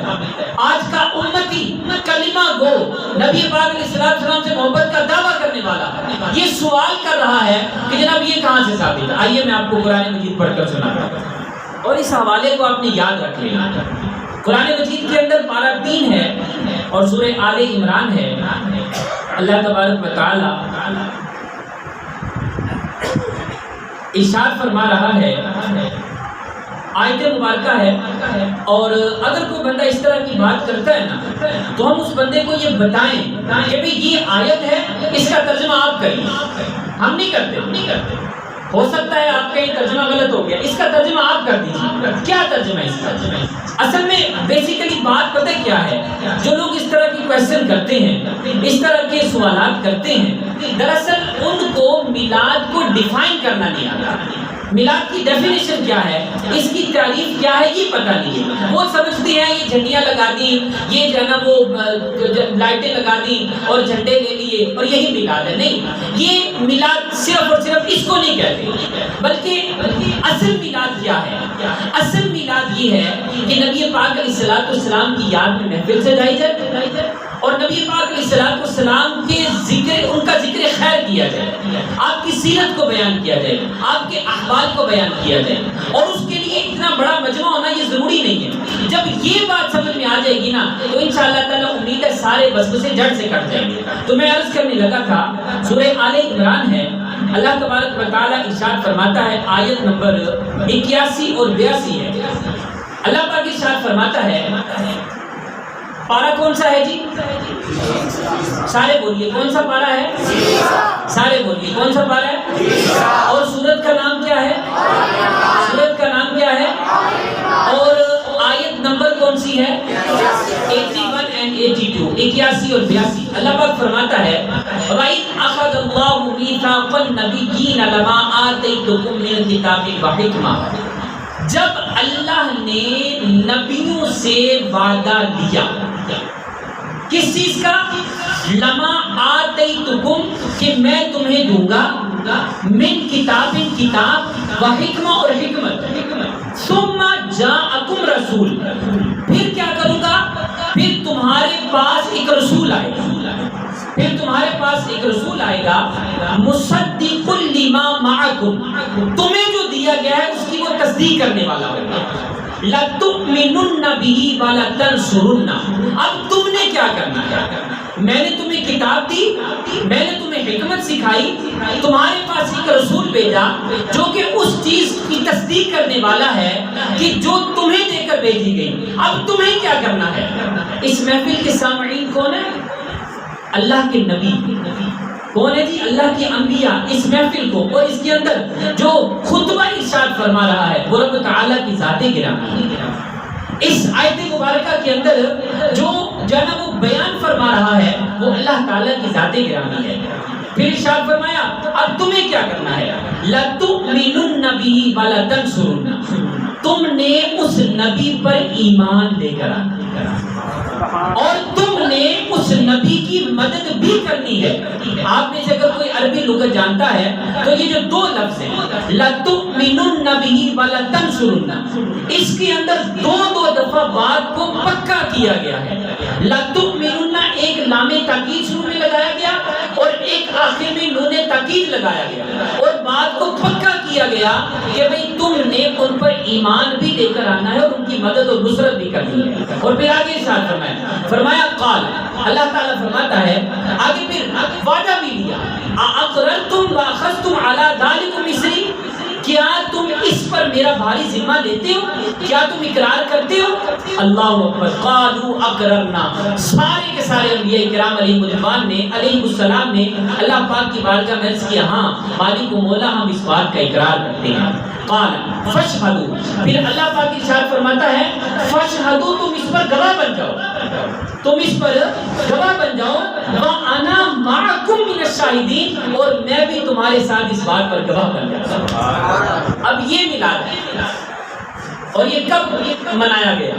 Speaker 1: آج کا امتی کلمہ گو نبی پاک علیہ السلام سے محبت کا دعویٰ کرنے والا یہ سوال کر رہا ہے کہ جناب یہ کہاں سے ثابت ہے؟ آئیے میں آپ کو قرآن مجید پڑھ کر سناتا ہوں، اور اس حوالے کو آپ نے یاد رکھ لینا۔ قرآن مجید کے اندر پارہ 3 ہے اور سورہ آل عمران ہے۔ اللہ تبارک و تعالی ارشاد فرما رہا ہے، آیت مبارکہ ہے، اور اگر کوئی بندہ اس طرح کی بات کرتا ہے نا تو ہم اس بندے کو یہ بتائیں کہ بھئی یہ آیت ہے، اس کا ترجمہ آپ کریے۔ ہم نہیں کرتے، ہو سکتا ہے آپ کا یہ ترجمہ غلط ہو گیا، اس کا ترجمہ آپ کر دیجیے۔ کیا ترجمہ ہے اس کا؟ اصل میں بیسیکلی بات پتہ کیا ہے؟ جو لوگ اس طرح کی کویسچن کرتے ہیں، اس طرح کے سوالات کرتے ہیں، دراصل ان کو میلاد کو ڈیفائن کرنا نہیں آتا۔ میلاد کی ڈیفینیشن کیا ہے، اس کی تعریف کیا ہے، یہ پتہ نہیں ہے۔ وہ سمجھتے ہیں یہ جھنڈیاں لگا دی، یہ جو ہے نا وہ لائٹیں لگا دی اور جھنڈے لے لیے اور یہی میلاد ہے۔ نہیں، یہ میلاد صرف اور صرف اس کو نہیں کہتے، بلکہ اصل میلاد کیا ہے؟ اصل میلاد یہ ہے کہ نبی پاک علیہ السلام کی یاد میں محفل سجائی جائے اور نبی پاک علیہ السلام کے ذکر، ان کا ذکر خیر کیا جائے، آپ کی سیرت کو بیان کیا جائے، آپ کے احوال کو بیان کیا جائے، اور اس کے لیے اتنا بڑا مجمع ہونا یہ ضروری نہیں ہے۔ جب یہ بات سمجھ میں آ جائے گی نا تو انشاءاللہ تعالیٰ امید ہے سارے وسوسے جڑ سے کٹ جائیں گے۔ تو میں عرض کرنے لگا تھا سورہ آل عمران ہے، اللہ تبارک و تعالیٰ ارشاد فرماتا ہے، آیت نمبر 81 اور 82 ہے۔ اللہ پاک ارشاد فرماتا ہے پارہ کون سا ہے جی؟ سارے بولیے کون سا پارہ ہے؟ سارے بولیے کون سا پارہ ہے؟ اور سورت کا نام کیا ہے؟ سورت کا نام کیا ہے؟ اور آیت نمبر کون سی ہے؟ 81 and 82، 81 اور 82۔ اللہ پاک فرماتا ہے وَإِذْ أَخَذَ اللَّهُ مِيثَاقَ النَّبِيِّينَ لَمَا آتَيْتُكُم مِّنَ الْكِتَابِ وَحِكْمَةٍ، جب اللہ نے نبیوں سے وعدہ لیا کس چیز کا؟ لما آتیتکم، کہ میں تمہیں دوں گا من کتاب، کتاب، و حکمہ اور حکمت، ثم جاءکم رسول، پھر کیا کروں گا؟ پھر تمہارے پاس ایک رسول آئے گا، پھر تمہارے پاس ایک رسول آئے گا مصدق لما معکم، تمہیں جو دیا گیا ہے اس کی وہ تصدیق کرنے والا ہوگا۔ لَتُؤْمِنُنَّ بِهِ وَلَتَنْصُرُنَّ، اب تم نے کیا کرنا ہے؟ میں نے تمہیں کتاب دی، میں نے تمہیں حکمت سکھائی، تمہارے پاس ایک رسول بھیجا جو کہ اس چیز کی تصدیق کرنے والا ہے کہ جو تمہیں دے کر بھیجی گئی، اب تمہیں کیا کرنا ہے؟ اس محفل کے سامعین کون ہے؟ اللہ کے نبی کون ہے جی؟ اللہ کے انبیاء اس محفل کو اور اس کے اندر جو خطبہ ارشاد فرما رہا ہے وہ رب تعالیٰ کی ذات گرامی ہے۔ اس آیت مبارکہ کے اندر جو ہے نا وہ بیان فرما رہا ہے وہ اللہ تعالیٰ کی ذات گرامی ہے۔ پھر ارشاد فرمایا اب تمہیں کیا کرنا ہے؟ لَتُؤْمِنُنَّ بِهِ وَلَتَنْصُرُنَّ، تم نے اس نبی پر ایمان لے کر آنا اور تم نے اس نبی کی مدد بھی کرنی ہے۔ آپ میں سے اگر کوئی عربی لغت جانتا ہے تو یہ جو دو لفظ ہیں لَتُؤْمِنُنَّ بِهِ وَلَتَنْصُرُنَّ، اس کے اندر دو دفعہ بات کو پکا کیا گیا ہے۔ لَتُؤْمِنُنَّ ایک لام تاکید شروع میں لگایا گیا اور ایک آخر میں نون تاکید لگایا گیا اور بات کو پکا کیا گیا کہ بھئی تم نے ان پر ایمان بھی لے کر آنا ہے اور ان کی مدد اور نصرت بھی کرنی ہے۔ اور پھر آگے ارشاد فرمایا قال، اللہ تعالیٰ فرماتا ہے آگے پھر وعدہ بھی لیا اَأَقْرَرْتُمْ وَأَخَذْتُمْ عَلَى ذَلِكُمْ مِصْرِي، کیا تم اس پر میرا بھاری ذمہ لیتے ہو؟ کیا تم اقرار کرتے ہو؟ اللہ اکبر، قالوا اقررنا، سارے کے سارے انبیاء کرام علیہ الرضوان نے علیہ السلام نے اللہ پاک کی بارگاہ میں عرض کیا ہاں مالک و مولا ہم اس بات کا اقرار کرتے ہیں۔ قال فاشهدوا، پھر اللہ پاک ارشاد فرماتا ہے فاشهدوا، تم اس پر گواہ بن جاؤ، تم اس پر گواہ بن جاؤ، وانا معکم من الشاہدین، اور میں بھی تمہارے ساتھ اس بات پر گواہ بن جاتا ہوں۔ اب یہ میلاد ہے اور یہ کب منایا گیا؟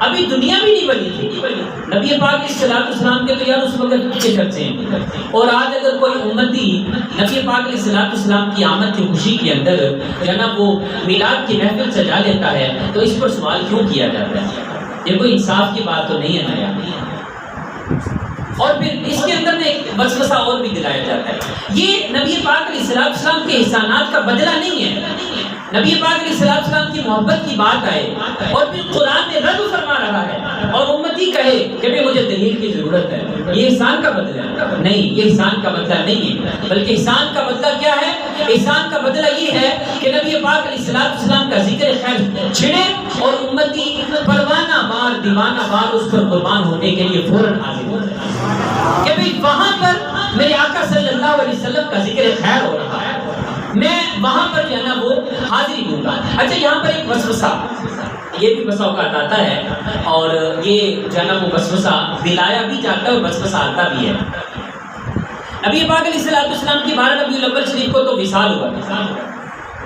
Speaker 1: ابھی دنیا بھی نہیں بنی تھی، نبی پاک علیہ السلام کے تو یار اس وقت کے چرچے ہیں، اور آج اگر کوئی امتی نبی پاک علیہ السلام کی آمد کی خوشی کے اندر جناب وہ میلاد کی محفل سجا لیتا ہے تو اس پر سوال کیوں کیا جاتا ہے؟ یہ کوئی انصاف کی بات تو نہیں ہے نا یار۔ اور پھر اس کے اندر میں ایک وسوسہ اور بھی دلایا جاتا ہے، یہ نبی پاک علیہ السلام کے احسانات کا بدلہ نہیں ہے۔ نبی پاک علیہ السلام کی محبت کی بات آئے اور پھر قرآن میں رد فرما رہا ہے اور امتی کہے کہ بھی مجھے دلیل کی ضرورت ہے، یہ احسان کا بدلہ ہے؟ نہیں، یہ احسان کا بدلہ نہیں ہے، بلکہ احسان کا بدلہ کیا ہے؟ احسان کا بدلہ یہ ہے کہ نبی پاک علیہ السلام کا ذکر خیر چھڑے اور امتی پروانہ وار دیوانہ وار اس پر قربان ہونے کے لیے فوراً حاضر ہو جائے کہ بھئی وہاں پر میرے آقا صلی اللہ علیہ وسلم کا ذکر خیر ہو رہا ہے، میں وہاں پر جو ہے نا وہ حاضری دوں گا۔ اچھا یہاں پر ایک وسوسہ یہ بھی بسا اوقات آتا ہے اور یہ جو ہے نا وہ وسوسہ دلایا بھی جاتا ہے اور وسوسہ آتا بھی ہے۔ نبی پاک علیہ السلام کی 12 ربیع الاول شریف کو تو وصال ہوا،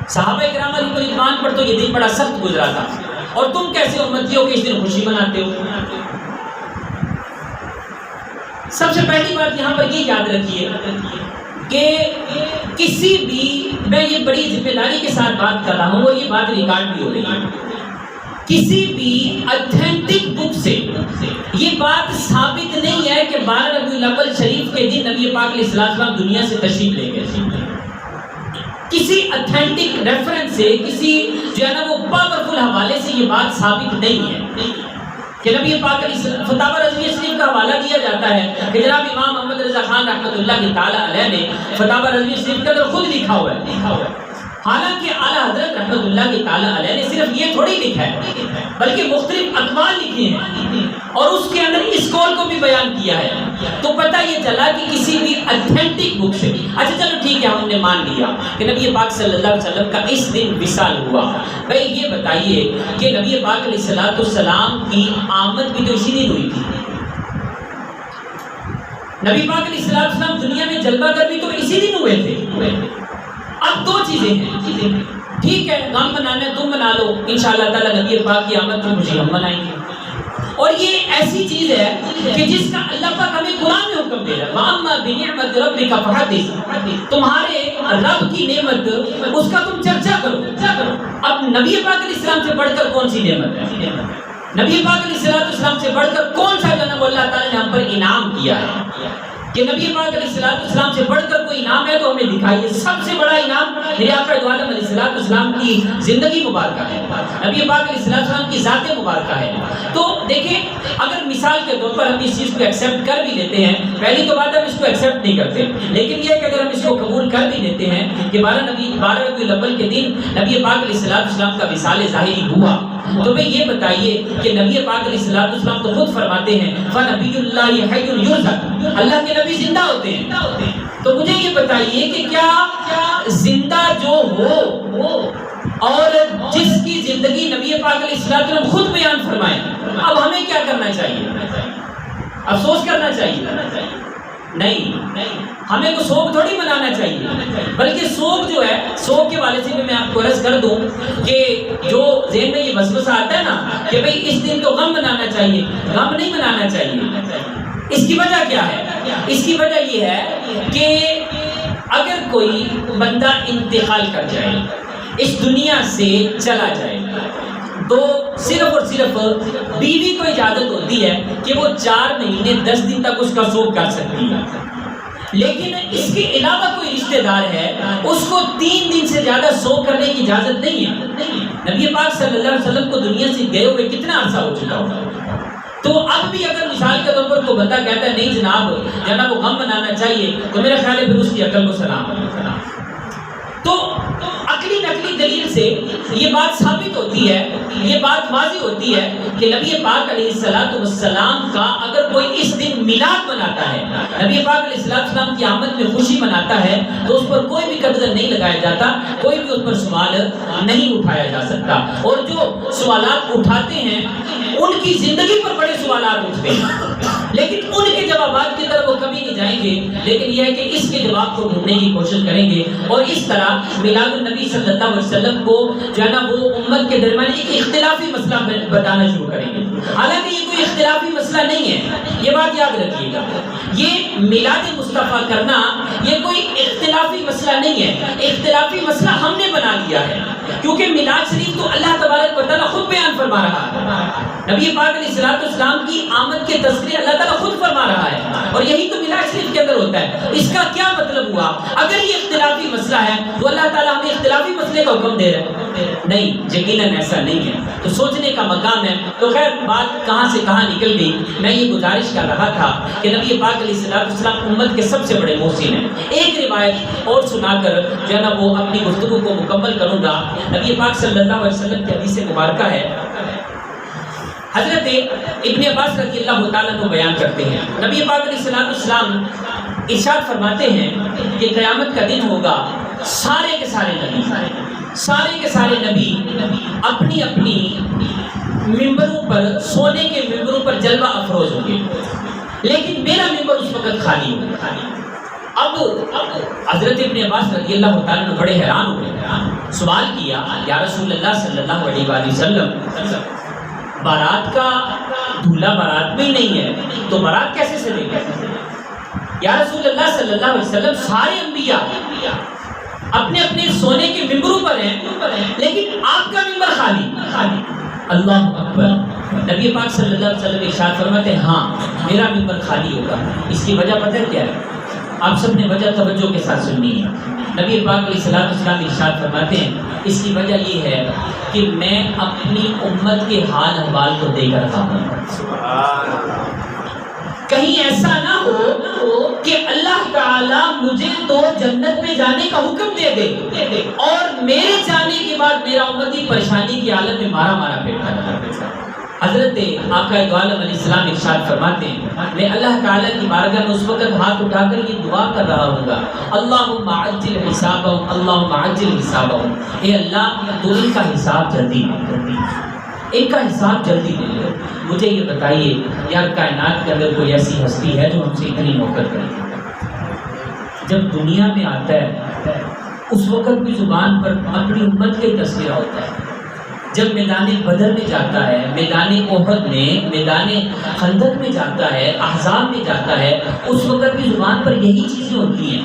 Speaker 1: صحابہ کرام علیہ الرضوان پر تو یہ دن بڑا سخت گزرا تھا، اور تم کیسے امتی ہو کہ اس دن خوشی مناتے ہو؟ سب سے پہلی بات یہاں پر یہ یاد رکھیے کہ کسی بھی، میں یہ بڑی ذمہ داری کے ساتھ بات کر رہا ہوں اور یہ بات ریکارڈ بھی ہو رہی ہے، کسی بھی اتھینٹک بک سے یہ بات ثابت نہیں ہے کہ 12 ربیع الاول شریف کے دن نبی پاک علیہ السلام دنیا سے تشریف لے گئے۔ کسی اتھینٹک ریفرنس سے، کسی جو ہے نا وہ پاورفل حوالے سے یہ بات ثابت نہیں ہے کہ نبی پاک علیہ فتاوی رضویہ شریف کا حوالہ دیا جاتا ہے کہ جناب امام محمد رضا خان رحمۃ اللہ تعالی علیہ نے فتاوی رضویہ شریف کے اندر خود لکھا ہوا ہے، حالانکہ اعلیٰ حضرت رحمۃ اللہ تعالی علیہ نے صرف یہ تھوڑی لکھا ہے بلکہ مختلف اقوال لکھے ہیں۔ اور اس کے اندر اس قول کو بھی بیان کیا ہے، تو پتہ یہ چلا کہ کسی بھی اتھینٹک بک سے، اچھا چلو ٹھیک ہے ہم نے مان لیا کہ نبی پاک صلی اللہ علیہ وسلم کا اس دن وصال ہوا، بھائی یہ بتائیے کہ نبی پاک علیہ السلام کی آمد بھی تو اسی دن ہوئی تھی، نبی پاک علیہ السلام دنیا میں جلوہ گر بھی تو اسی دن ہوئے تھے۔ اب دو چیزیں ہیں، ٹھیک ہے غم منانا ہے تم منا لو، انشاءاللہ تعالی نبی پاک کی آمد پر خوشی ہم منائیں گے، اور یہ ایسی چیز ہے کہ جس کا اللہ پاک ہمیں قرآن میں حکم دے رہا ہے، وَأَمَّا بِنِعْمَةِ رَبِّكَ فَحَدِّثْ، تمہارے رب کی نعمت اس کا تم چرچا کرو۔ اب نبی پاک علیہ السلام سے بڑھ کر کون سی نعمت ہے؟ نبی پاک علیہ السلام سے بڑھ کر کون سا جناب اللہ تعالیٰ نے ہم پر انعام کیا ہے کہ نبی پاک علیہ السلام سے بڑھ کر کوئی انعام ہے تو ہمیں دکھائیے۔ سب سے بڑا انعام میرے آقا دو عالم علیہ السلام کی زندگی مبارکہ ہے، نبی پاک علیہ السلام کی ذات مبارکہ ہے۔ تو دیکھیں اگر مثال کے طور پر ہم اس چیز کو ایکسیپٹ کر بھی لیتے ہیں، پہلی تو بات ہم اس کو ایکسیپٹ نہیں کرتے، لیکن یہ کہ اگر ہم اس کو قبول کر بھی لیتے ہیں کہ 12 ربیع الاول کے دن نبی پاک علیہ السلام کا وصال ظاہری ہوا، تو بھئی یہ بتائیے کہ نبی پاک علیہ السلام تو خود فرماتے ہیں فَنَبِيُّ اللَّهِ حَيٌّ يُرْزَقُ، اللہ کے نبی زندہ ہوتے ہیں، تو مجھے یہ بتائیے کہ کیا زندہ جو ہو اور جس کی زندگی نبی پاک علیہ السلام خود بیان فرمائیں، اب ہمیں کیا کرنا چاہیے؟ افسوس کرنا چاہیے؟ نہیں، ہمیں کو سوگ تھوڑی منانا چاہیے، بلکہ سوگ جو ہے، سوگ کے والے سے بھی میں آپ کو عرض کر دوں کہ جو ذہن میں یہ وسوسہ آتا ہے نا کہ بھئی اس دن تو غم منانا چاہیے، غم نہیں منانا چاہیے۔ اس کی وجہ کیا ہے؟ اس کی وجہ یہ ہے کہ اگر کوئی بندہ انتقال کر جائے، اس دنیا سے چلا جائے، تو صرف اور صرف بیوی کو اجازت ہوتی ہے کہ وہ 4 مہینے 10 دن تک اس کا سوگ کر سکتی ہے، لیکن اس کے علاوہ کوئی رشتہ دار ہے اس کو 3 دن سے زیادہ سوگ کرنے کی اجازت نہیں ہے۔ نبی پاک صلی اللہ علیہ وسلم کو دنیا سے گئے ہوئے کتنا عرصہ ہو چکا ہوگا، تو اب بھی اگر مثال کے طور پر کوئی بندہ کہتا ہے نہیں جناب وہ غم منانا چاہیے، تو میرا خیال ہے پھر اس کی عقل کو سلام ہے۔ تو عقلی نقلی دلیل سے یہ بات ثابت ہوتی ہے، یہ بات واضح ہوتی ہے کہ نبی پاک علیہ السلام کا اگر کوئی اس دن میلاد مناتا ہے، نبی پاک علیہ السلام کی آمد میں خوشی مناتا ہے، تو اس پر کوئی بھی قدر نہیں لگایا جاتا، کوئی بھی اس پر سوال نہیں اٹھایا جا سکتا، اور جو سوالات اٹھاتے ہیں ان کی زندگی پر بڑے سوالات اٹھتے ہیں، لیکن ان کے جوابات کی طرف وہ کبھی نہیں جائیں گے، لیکن یہ ہے کہ اس کے جواب کو ڈھونڈنے کی کوشش کریں گے، اور اس طرح میلاد النبی صلی اللہ علیہ وسلم کو جو ہے نا وہ امت کے درمیان ایک اختلافی مسئلہ بتانا شروع کریں گے، حالانکہ یہ کوئی اختلافی مسئلہ نہیں ہے، یہ بات یاد رکھیے گا، یہ میلاد مصطفیٰ کرنا یہ کوئی اختلافی مسئلہ نہیں ہے، اختلافی مسئلہ ہم نے بنا لیا ہے، کیونکہ میلاد شریف تو اللہ تبارک و تعالیٰ خود بیان فرما رہا ہے، نبی پاک علیہ السلام کی آمد کے تذکرے اللہ تعالیٰ خود فرما رہا ہے، اور یہی تو میلاد شریف کے اندر ہوتا ہے۔ اس کا کیا مطلب ہوا؟ اگر یہ اختلافی مسئلہ ہے تو اللہ تعالیٰ ہمیں اختلافی مسئلے کا حکم دے رہا ہے؟ نہیں، یقیناً ایسا نہیں ہے، تو سوچنے کا مقام ہے۔ تو خیر بات کہاں سے کہاں نکل گئی، میں یہ گزارش کر رہا تھا کہ نبی پاک علیہ السلام امت کے سب سے بڑے محسن ہیں۔ ایک روایت اور سنا کر جو ہے نا وہ اپنی گفتگو کو مکمل کروں گا۔ نبی پاک صلی اللہ علیہ وسلم کی حدیث مبارکہ ہے، حضرت ابن عباس رضی اللہ تعالیٰ کو بیان کرتے ہیں، نبی پاک علیہ السلام ارشاد فرماتے ہیں کہ قیامت کا دن ہوگا، سارے کے سارے نبی اپنی اپنی ممبروں پر، سونے کے ممبروں پر جلوہ افروز ہوں گے، لیکن میرا ممبر اس وقت خالی ہوگا۔ اب حضرت ابن عباس رضی اللہ تعالیٰ نے بڑے حیران ہوئے، سوال کیا یا رسول اللہ صلی اللہ علیہ وسلم، بارات کا دولہا بارات میں ہی نہیں ہے تو بارات کیسے سجے گا؟ یا رسول اللہ صلی اللہ علیہ وسلم سارے انبیاء اپنے اپنے سونے کے ممبروں پر ہیں، لیکن آپ کا ممبر خالی۔ اللہ اکبر۔ نبی پاک صلی اللہ علیہ وسلم ارشاد فرماتے ہیں ہاں میرا ممبر خالی ہوگا۔ اس کی وجہ پتہ کیا ہے؟ آپ سب نے وجہ توجہ کے ساتھ سننی ہے۔ نبی پاک علیہ السلام ارشاد فرماتے ہیں اس کی وجہ یہ ہے کہ میں اپنی امت کے حال احوال کو دیکھ رہا ہوں، کہیں ایسا نہ ہو کہ اللہ تعالیٰ مجھے تو جنت میں جانے کا حکم دے دے اور میرے جانے کے بعد میرا امتی پریشانی کی حالت میں مارا پھرتا رہے۔ حضرت آقا دو عالم علیہ السلام ارشاد فرماتے ہیں میں اللہ تعالیٰ کی بارگاہ میں اس وقت ہاتھ اٹھا کر یہ دعا کر رہا ہوں گا اللہم عجل حسابہم اللہم عجل حسابہم، اے اللہ تو ان کا حساب جلدی ان کا حساب جلدی لے لو۔ مجھے یہ بتائیے یار کائنات کے اندر کوئی ایسی ہستی ہے جو ہم سے اتنی نوکر کرے؟ جب دنیا میں آتا ہے اس وقت بھی زبان پر اپنی امت کا ہی تذکرہ ہوتا ہے، جب میدان بدر میں جاتا ہے، میدان احد میں، میدان خندق میں جاتا ہے، احزاب میں جاتا ہے، اس وقت بھی زبان پر یہی چیزیں ہوتی ہیں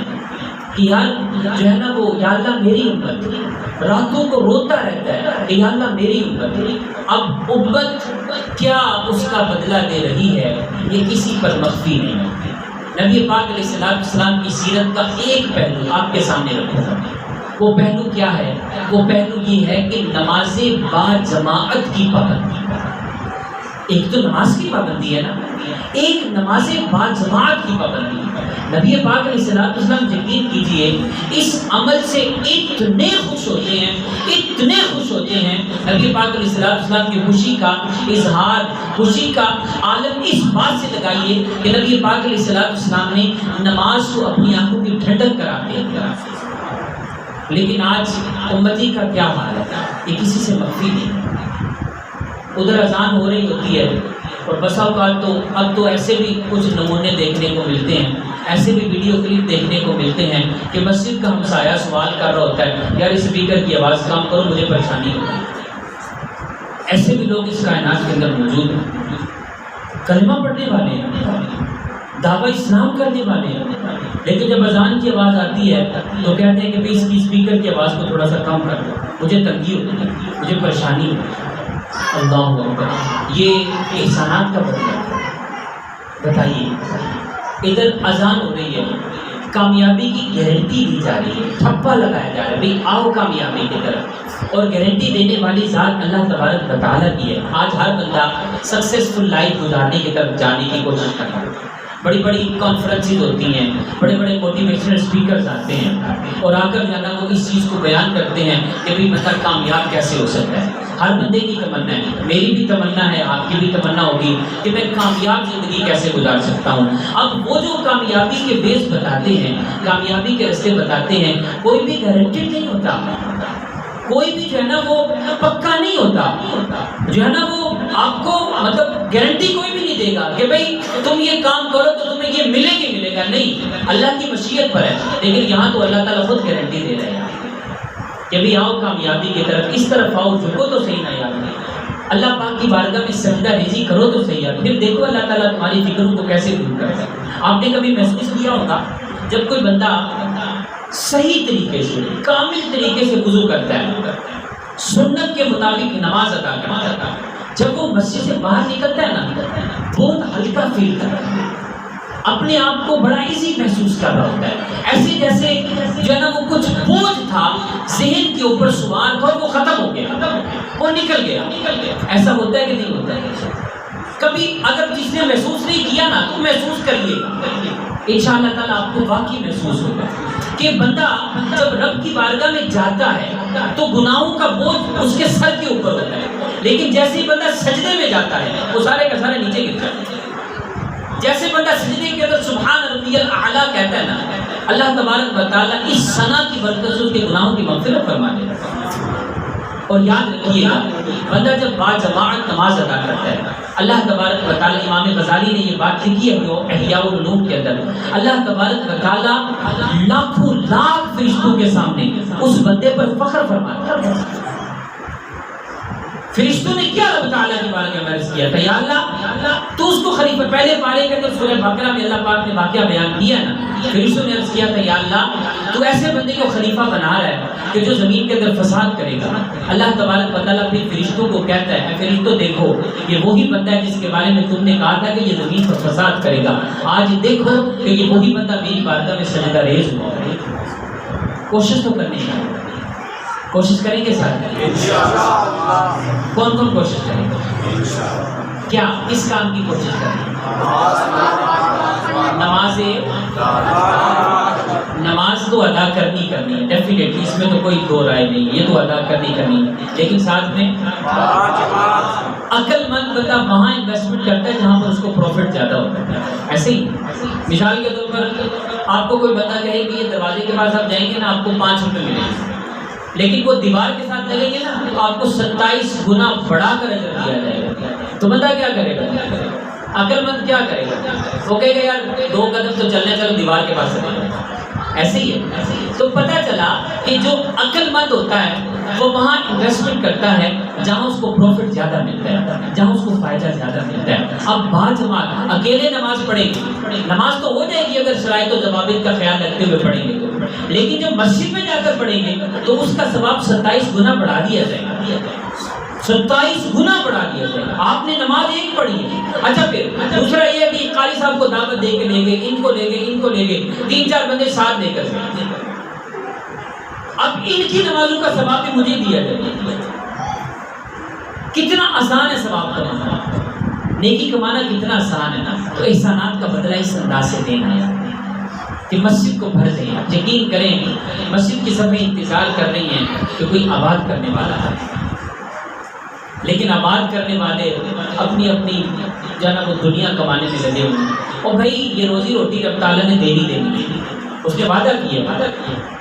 Speaker 1: کہ یار جو ہے نا وہ یا اللہ میری امت، راتوں کو روتا رہتا ہے کہ یا اللہ میری امت۔ اب امت کیا اس کا بدلہ دے رہی ہے یہ کسی پر مخفی نہیں ہے۔ نبی پاک علیہ السلام کی سیرت کا ایک پہلو آپ کے سامنے رکھوں گا، وہ پہلو کیا ہے؟ وہ پہلو یہ ہے کہ نماز با جماعت کی پابندی۔ ایک تو نماز کی پابندی ہے نا، ایک نماز با جماعت کی پابندی۔ نبی پاک علیہ السلام یقین کیجئے اس عمل سے اتنے خوش ہوتے ہیں، اتنے خوش ہوتے ہیں، نبی پاک علیہ السلام کی خوشی کا اظہار، خوشی کا عالم اس بات سے لگائیے کہ نبی پاک علیہ السلام نے نماز کو اپنی آنکھوں کی ٹھنڈک کرا دیا۔ لیکن آج امتی کا کیا حال ہے؟ یہ کسی سے مخفی نہیں۔ ادھر اذان ہو رہی ہوتی ہے اور بسا اوقات تو اب تو ایسے بھی کچھ نمونے دیکھنے کو ملتے ہیں، ایسے بھی ویڈیو کلپ دیکھنے کو ملتے ہیں کہ مسجد کا ہمسایہ سوال کر رہا ہوتا ہے یار اس اسپیکر کی آواز کم کرو مجھے پریشانی ہوتی ہے۔ ایسے بھی لوگ اس کائنات کے اندر موجود ہیں، کلمہ پڑھنے والے ہیں، دعویٰ اسلام کرنے والے ہیں، لیکن جب اذان کی آواز آتی ہے تو کہتے ہیں کہ بھائی اس کی اسپیکر کی آواز کو تھوڑا سا کم کر دو، مجھے تنگی ہوتی ہے، مجھے پریشانی ہوتی ہے۔ اللہ اکبر، یہ احسانات کا بدلہ ہے۔ بتائیے ادھر اذان ہو رہی ہے، کامیابی کی گارنٹی دی جا رہی ہے، ٹھپا لگایا جا رہا ہے بھائی آؤ کامیابی کی طرف، اور گارنٹی دینے والی ذات اللہ تبارک و تعالیٰ کی ہے۔ آج ہر بندہ سکسیسفل لائف گزارنے کی طرف جانے کی کوشش کر رہا ہے، بڑی بڑی کانفرنسز ہوتی ہیں، بڑے بڑے موٹیویشنل اسپیکرز آتے ہیں اور آ کر جانا وہ اس چیز کو بیان کرتے ہیں کہ بھائی بندہ کامیاب کیسے ہو سکتا ہے۔ ہر بندے کی تمنا ہے، میری بھی تمنا ہے، آپ کی بھی تمنا ہوگی کہ میں کامیاب زندگی کیسے گزار سکتا ہوں۔ اب وہ جو کامیابی کے بیس بتاتے ہیں، کامیابی کے رستے بتاتے ہیں، کوئی بھی گارنٹیڈ نہیں ہوتا، کوئی بھی جو ہے نا وہ پکا نہیں ہوتا، جو ہے نا وہ آپ کو مطلب گارنٹی کوئی بھی نہیں دے گا کہ بھائی تم یہ کام کرو تو تمہیں یہ ملے گا، نہیں، اللہ کی مشیت پر ہے۔ لیکن یہاں تو اللہ تعالیٰ خود گارنٹی دے رہے ہیں کہ بھی آؤ کامیابی کی طرف، اس طرف آؤ، جھکو تو صحیح نہ یاد نہیں، اللہ پاک کی بارگاہ میں سجدہ ریزی کرو تو صحیح یاد، پھر دیکھو اللہ تعالیٰ تمہاری فکروں کو کیسے دور کرتا ہے۔ آپ نے کبھی محسوس کیا ہوگا جب کوئی بندہ صحیح طریقے سے، کامل طریقے سے وضو کرتا ہے، سنت کے مطابق نماز ادا کرتا ہے، جب وہ مسجد سے باہر نکلتا ہے نا بہت ہلکا فیل کرتا ہے، اپنے آپ کو بڑا ایزی محسوس کر رہا ہوتا ہے، ایسے جیسے جو ہے نا وہ کچھ بوجھ تھا ذہن کے اوپر سوار تھا وہ ختم ہو گیا، وہ نکل گیا۔ ایسا ہوتا ہے کہ نہیں ہوتا ہے؟ کبھی اگر جس نے محسوس نہیں کیا نا تو محسوس کریے گا، انشاءاللہ تعالیٰ آپ کو واقعی محسوس ہوگا کہ بندہ جب رب کی بارگاہ میں جاتا ہے تو گناہوں کا بوجھ اس کے سر کے اوپر ہوتا ہے، لیکن جیسے ہی بندہ سجدے میں جاتا ہے وہ سارے کا سارے نیچے گر جاتے ہیں۔ جیسے بندہ سجدے کے اندر سبحان ربی الاعلیٰ کہتا ہے نا، اللہ تبارک و تعالیٰ اس ثنا کی برکت سے اس کے گناہوں کی مغفرت فرما دیتا ہے۔ اور یاد رکھیے گا بندہ جب با جماعت نماز ادا کرتا ہے، اللہ تبارک و تعالیٰ، امام غزالی نے یہ بات لکھی ہے احیاء العلوم کے اندر، اللہ تبارک و تعالیٰ لاکھوں لاکھ فرشتوں کے سامنے اس بندے پر فخر فرماتا ہے۔ فرشتوں نے کیا رب تعالیٰ کے بارے میں عرض کیا تھا، یا اللہ تو اس کو خلیفہ، پہلے پارے کے اندر سورہ بقرہ میں اللہ پاک نے واقعہ بیان کیا نا، فرشتوں نے عرض کیا تھا یا اللہ تو ایسے بندے کو خلیفہ بنا رہا ہے کہ جو زمین کے اندر فساد کرے گا۔ اللہ تبارک و تعالیٰ پھر فرشتوں کو کہتا ہے فرشتوں دیکھو یہ وہی بندہ ہے جس کے بارے میں تم نے کہا تھا کہ یہ زمین پر فساد کرے گا، آج دیکھو کہ یہ وہی بندہ میری بارگاہ میں سجدہ ریز ہوا۔ کوشش تو کرنی ہے، کوشش کریں گے ساتھ، کون کون کوشش کریں گے؟ کیا کس کام کی کوشش کریں گے؟ نماز تو ادا کرنی ہے ڈیفینیٹلی، اس میں تو کوئی دو رائے نہیں، یہ تو ادا کرنی ہے، لیکن ساتھ میں عقل مند بندہ وہاں انویسٹمنٹ کرتا ہے جہاں پر اس کو پروفٹ زیادہ ہوتا ہے۔ ایسے ہی مثال کے طور پر آپ کو کوئی بندہ کہے کہ یہ دروازے کے پاس آپ جائیں گے نا آپ کو 5 روپے ملیں گے، لیکن وہ دیوار کے ساتھ لگیں گے نا تو آپ کو 27 گنا بڑھا کر اجر دیا جائے گا، تو بندہ کیا کرے گا؟ عقل مند کیا کرے گا؟ وہ کہے گا یار 2 قدم تو چلنے چلو دیوار کے پاس چلے گا۔ ایسے ہی ہے، تو پتہ چلا کہ جو عقل مند ہوتا ہے وہ وہاں انویسٹمنٹ کرتا ہے جہاں اس کو پروفٹ زیادہ ملتا ہے، جہاں اس کو فائدہ زیادہ ملتا ہے۔ اب باجماعت اکیلے نماز پڑھیں گے، نماز تو ہو جائے گی اگر شرائط و ضوابط کا خیال رکھتے ہوئے پڑھیں گے تو، لیکن جب مسجد میں جا کر پڑھیں گے تو اس کا ثواب 27 گنا بڑھا دیا جائے گا، 27 گنا بڑھا دیا جائے گا۔ آپ نے نماز ایک پڑھی ہے، اچھا پھر دوسرا یہ ہے کہ قاری صاحب کو دعوت دے کے لے گئے، ان کو لے گئے، ان کو لے گئے، 3-4 بندے ساتھ لے کر گئے، اب ان کی نمازوں کا ثواب بھی مجھے دیا جائے۔ کتنا آسان ہے ثواب کمانا، نیکی کمانا کتنا آسان ہے نا۔ تو احسانات کا بدلہ اس انداز سے دینا ہے کہ مسجد کو بھر دیں۔ یقین کریں مسجد کی صفیں انتظار کر رہی ہیں کہ کوئی آباد کرنے والا ہے، لیکن آباد کرنے والے اپنی اپنی جو ہے نا وہ دنیا کمانے میں لگے ہوئے ہیں۔ اور بھائی یہ روزی روٹی رب تعالیٰ نے دینی ہے، اس نے وعدہ کیا۔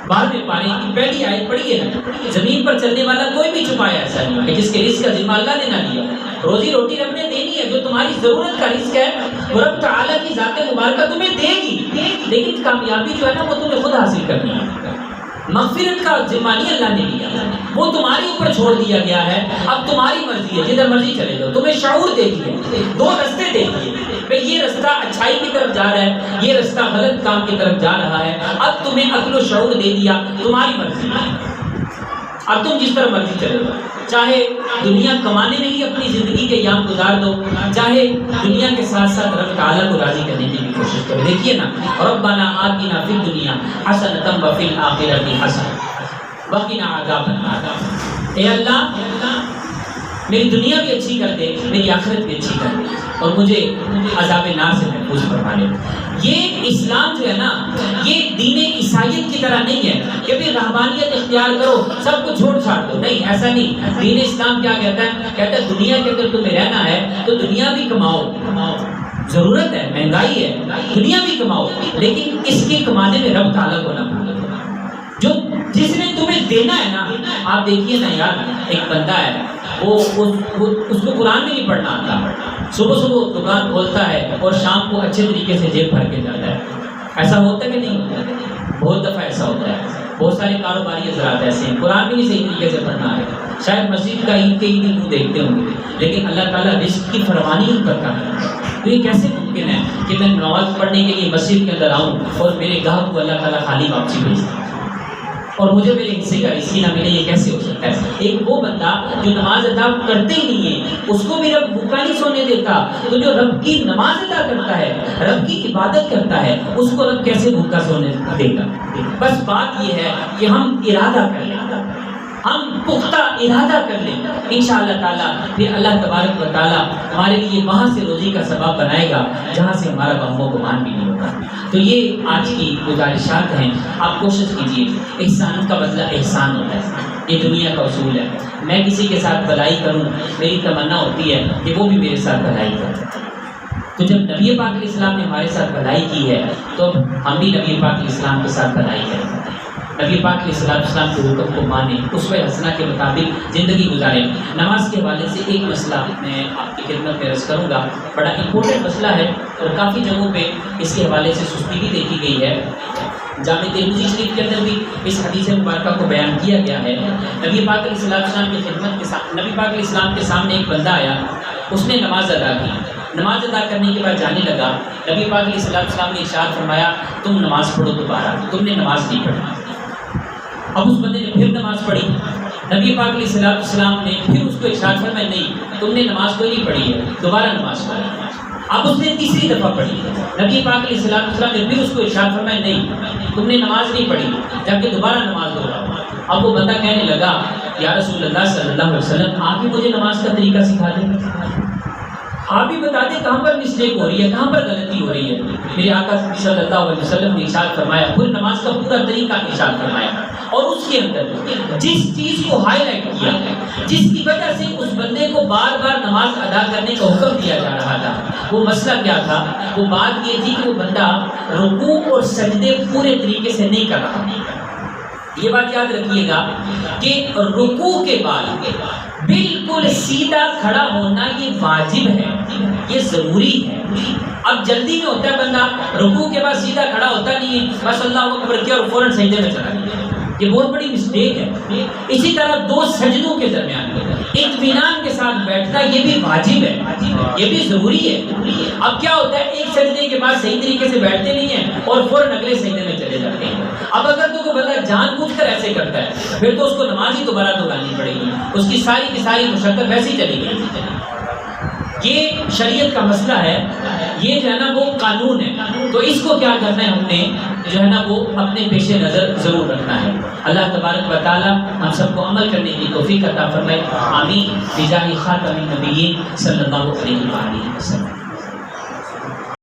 Speaker 1: بعد میں پارے کی پہلی آیت پڑھی ہے نا، زمین پر چلنے والا کوئی بھی چھپایا ایسا نہیں کہ جس کے رزق کا ذمہ اللہ نے نہ لیا۔ روزی روٹی رب نے دینی ہے، جو تمہاری ضرورت کا رزق ہے وہ رب تعالیٰ کی ذات مبارکہ تمہیں دے گی، لیکن کامیابی جو ہے نا وہ تمہیں خود حاصل کرنی ہے۔ مغفرت کا ذمہ نہیں اللہ نے لیا، وہ تمہارے اوپر چھوڑ دیا گیا ہے۔ اب تمہاری مرضی ہے، جدھر مرضی چلے جاؤ۔ تمہیں شعور دے دیے، 2 رستے دے دیے، بھئی یہ رستہ اچھائی کی طرف جا رہا ہے، یہ رستہ غلط کام کی طرف جا رہا ہے۔ اب تمہیں عقل و شعور دے دیا، تمہاری مرضی، اب تم جس طرح مرضی چلے جاؤ، چاہے دنیا کمانے میں ہی اپنی زندگی کے ایام گزار دو، چاہے دنیا کے ساتھ ساتھ رب تعالیٰ کو راضی کرنے کی بھی کوشش کرو۔ دیکھیے نا، ربنا آتنا فی الدنیا حسنۃ وفی الآخرۃ حسنۃ وقنا عذاب النار۔ اے اللہ میری دنیا بھی اچھی کر دے، میری آخرت بھی اچھی کر دے، اور مجھے عذاب نار سے محفوظ فرما لے۔ یہ اسلام جو ہے نا یہ دین عیسائیت کی طرح نہیں ہے کہ بھی رہبانیت اختیار کرو سب کو چھوڑ چھاڑ دو، نہیں ایسا نہیں۔ دین اسلام کیا کہتا ہے؟ کہتا ہے دنیا کے اندر تمہیں رہنا ہے تو دنیا بھی کماؤ، ضرورت ہے، مہنگائی ہے، دنیا بھی کماؤ، لیکن اس کے کمانے میں رب تعالیٰ کو نہ بھولو۔ جو جس نے تمہیں دینا ہے نا، آپ دیکھیے نا یار، ایک بندہ ہے وہ اس کو قرآن بھی نہیں پڑھنا آتا، صبح صبح دکان کھولتا ہے اور شام کو اچھے طریقے سے جیب بھر کے جاتا ہے۔ ایسا ہوتا ہے کہ نہیں ہوتا؟ بہت دفعہ ایسا ہوتا ہے، بہت سارے کاروباری حضرات ایسے ہیں، قرآن بھی نہیں صحیح طریقے سے پڑھنا ہے، شاید مسجد کا عید کے عید منہ دیکھتے ہوں گے، لیکن اللہ تعالیٰ رزق کی فراوانی ان پر کرتا ہے۔ تو یہ کیسے ممکن ہے کہ میں نماز پڑھنے کے لیے مسجد کے اندر آؤں اور میرے گاہک کو اللہ تعالیٰ خالی واپسی بھیجتا ہے اور مجھے میرے حصے کا رزق نہ ملے؟ یہ کیسے ہو سکتا ہے؟ ایک وہ بندہ جو نماز ادا کرتے ہی نہیں ہے، اس کو بھی رب بھوکا نہیں سونے دیتا، تو جو رب کی نماز ادا کرتا ہے، رب کی عبادت کرتا ہے، اس کو رب کیسے بھوکا سونے دے گا؟ بس بات یہ ہے کہ ہم ارادہ کر لیں، ہم پختہ ارادہ کر لیں، انشاءاللہ تعالیٰ پھر اللہ تبارک و تعالیٰ ہمارے لیے وہاں سے روزی کا سبب بنائے گا جہاں سے ہمارا غم و گمان بھی نہیں ہوگا۔ تو یہ آج کی گزارشات ہیں، آپ کوشش کیجیے، احسان کا بدلہ احسان ہوتا ہے، یہ دنیا کا اصول ہے۔ میں کسی کے ساتھ بھلائی کروں، میری تمنا ہوتی ہے کہ وہ بھی میرے ساتھ بھلائی کرے۔ تو جب نبی پاک علیہ السلام نے ہمارے ساتھ بھلائی کی ہے تو ہم بھی نبی پاک علیہ السلام کے ساتھ بھلائی کریں، نبی پاک علیہ السلام کے حکم کو مانیں، اسوہ حسنہ کے مطابق زندگی گزاریں۔ نماز کے حوالے سے ایک مسئلہ میں آپ کی خدمت میں عرض کروں گا، بڑا امپورٹنٹ مسئلہ ہے اور کافی جگہوں پہ اس کے حوالے سے سستی بھی دیکھی گئی ہے۔ جامع ترمذی شریف کے اندر بھی اس حدیث مبارکہ کو بیان کیا گیا ہے۔ نبی پاک علیہ السلام کی خدمت کے ساتھ نبی پاک علیہ السلام کے سامنے ایک بندہ آیا، اس نے نماز ادا کی، نماز ادا کرنے کے بعد جانے لگا، نبی پاک علیہ السلام نے ارشاد فرمایا تم نماز پڑھو دوبارہ، تم نے نماز نہیں پڑھی۔ اب اس بندے نے پھر نماز پڑھی، نبی پاک علیہ السلام نے پھر اس کو ارشاد فرمایا نہیں تم نے نماز کوئی نہیں پڑھی ہے، دوبارہ نماز پڑھی۔ اب اس نے تیسری دفعہ پڑھی، نبی پاک علیہ السلام نے پھر اس کو ارشاد فرمایا نہیں تم نے نماز نہیں پڑھی، جب کہ دوبارہ نماز دہراؤ۔ اب وہ بندہ کہنے لگا یا رسول اللہ صلی اللہ علیہ وسلم آپ ہی مجھے نماز کا طریقہ سکھا دیں۔ آپ بھی بتا دیں کہاں پر مسٹیک ہو رہی ہے، کہاں پر غلطی ہو رہی ہے۔ میرے آقا صلی اللہ علیہ وسلم نے ارشاد فرمایا، پوری نماز کا پورا طریقہ ارشاد فرمایا، اور اس کے اندر جس چیز کو ہائی لائٹ کیا، جس کی وجہ سے اس بندے کو بار بار نماز ادا کرنے کا حکم دیا جا رہا تھا، وہ مسئلہ کیا تھا؟ وہ بات یہ تھی کہ وہ بندہ رکوع اور سجدے پورے طریقے سے نہیں کر رہا۔ یہ بات یاد رکھیے گا کہ رکوع کے بعد بالکل سیدھا کھڑا ہونا یہ واجب ہے، یہ ضروری ہے۔ اب جلدی میں ہوتا ہے بندہ، رکوع کے بعد سیدھا کھڑا ہوتا نہیں ہے، بس اللہ اکبر کیا اور فوراً سجدے میں چلا گیا، یہ بہت بڑی مسٹیک ہے۔ اسی طرح دو سجدوں کے درمیان اطمینان کے ساتھ بیٹھنا یہ بھی واجب ہے، یہ بھی ضروری ہے۔ اب کیا ہوتا ہے، ایک سجدے کے بعد صحیح طریقے سے بیٹھتے نہیں ہیں اور فوراً اگلے سجدے میں چلے جاتے ہیں۔ اب اگر تو کوئی بندہ جان بوجھ کر ایسے کرتا ہے، پھر تو اس کو نماز ہی دوبارہ دہرانی پڑے گی، اس کی ساری مشقت ویسے ہی چلی گئی۔ یہ شریعت کا مسئلہ ہے، یہ جو ہے نا وہ قانون ہے، تو اس کو کیا کرنا ہے، ہم نے جو ہے نا وہ اپنے پیش نظر ضرور رکھنا ہے۔ اللہ تبارک و تعالی ہم سب کو عمل کرنے کی توفیق عطا فرمائے، آمین، بجاہ خاتم النبیین صلی اللہ علیہ وسلم۔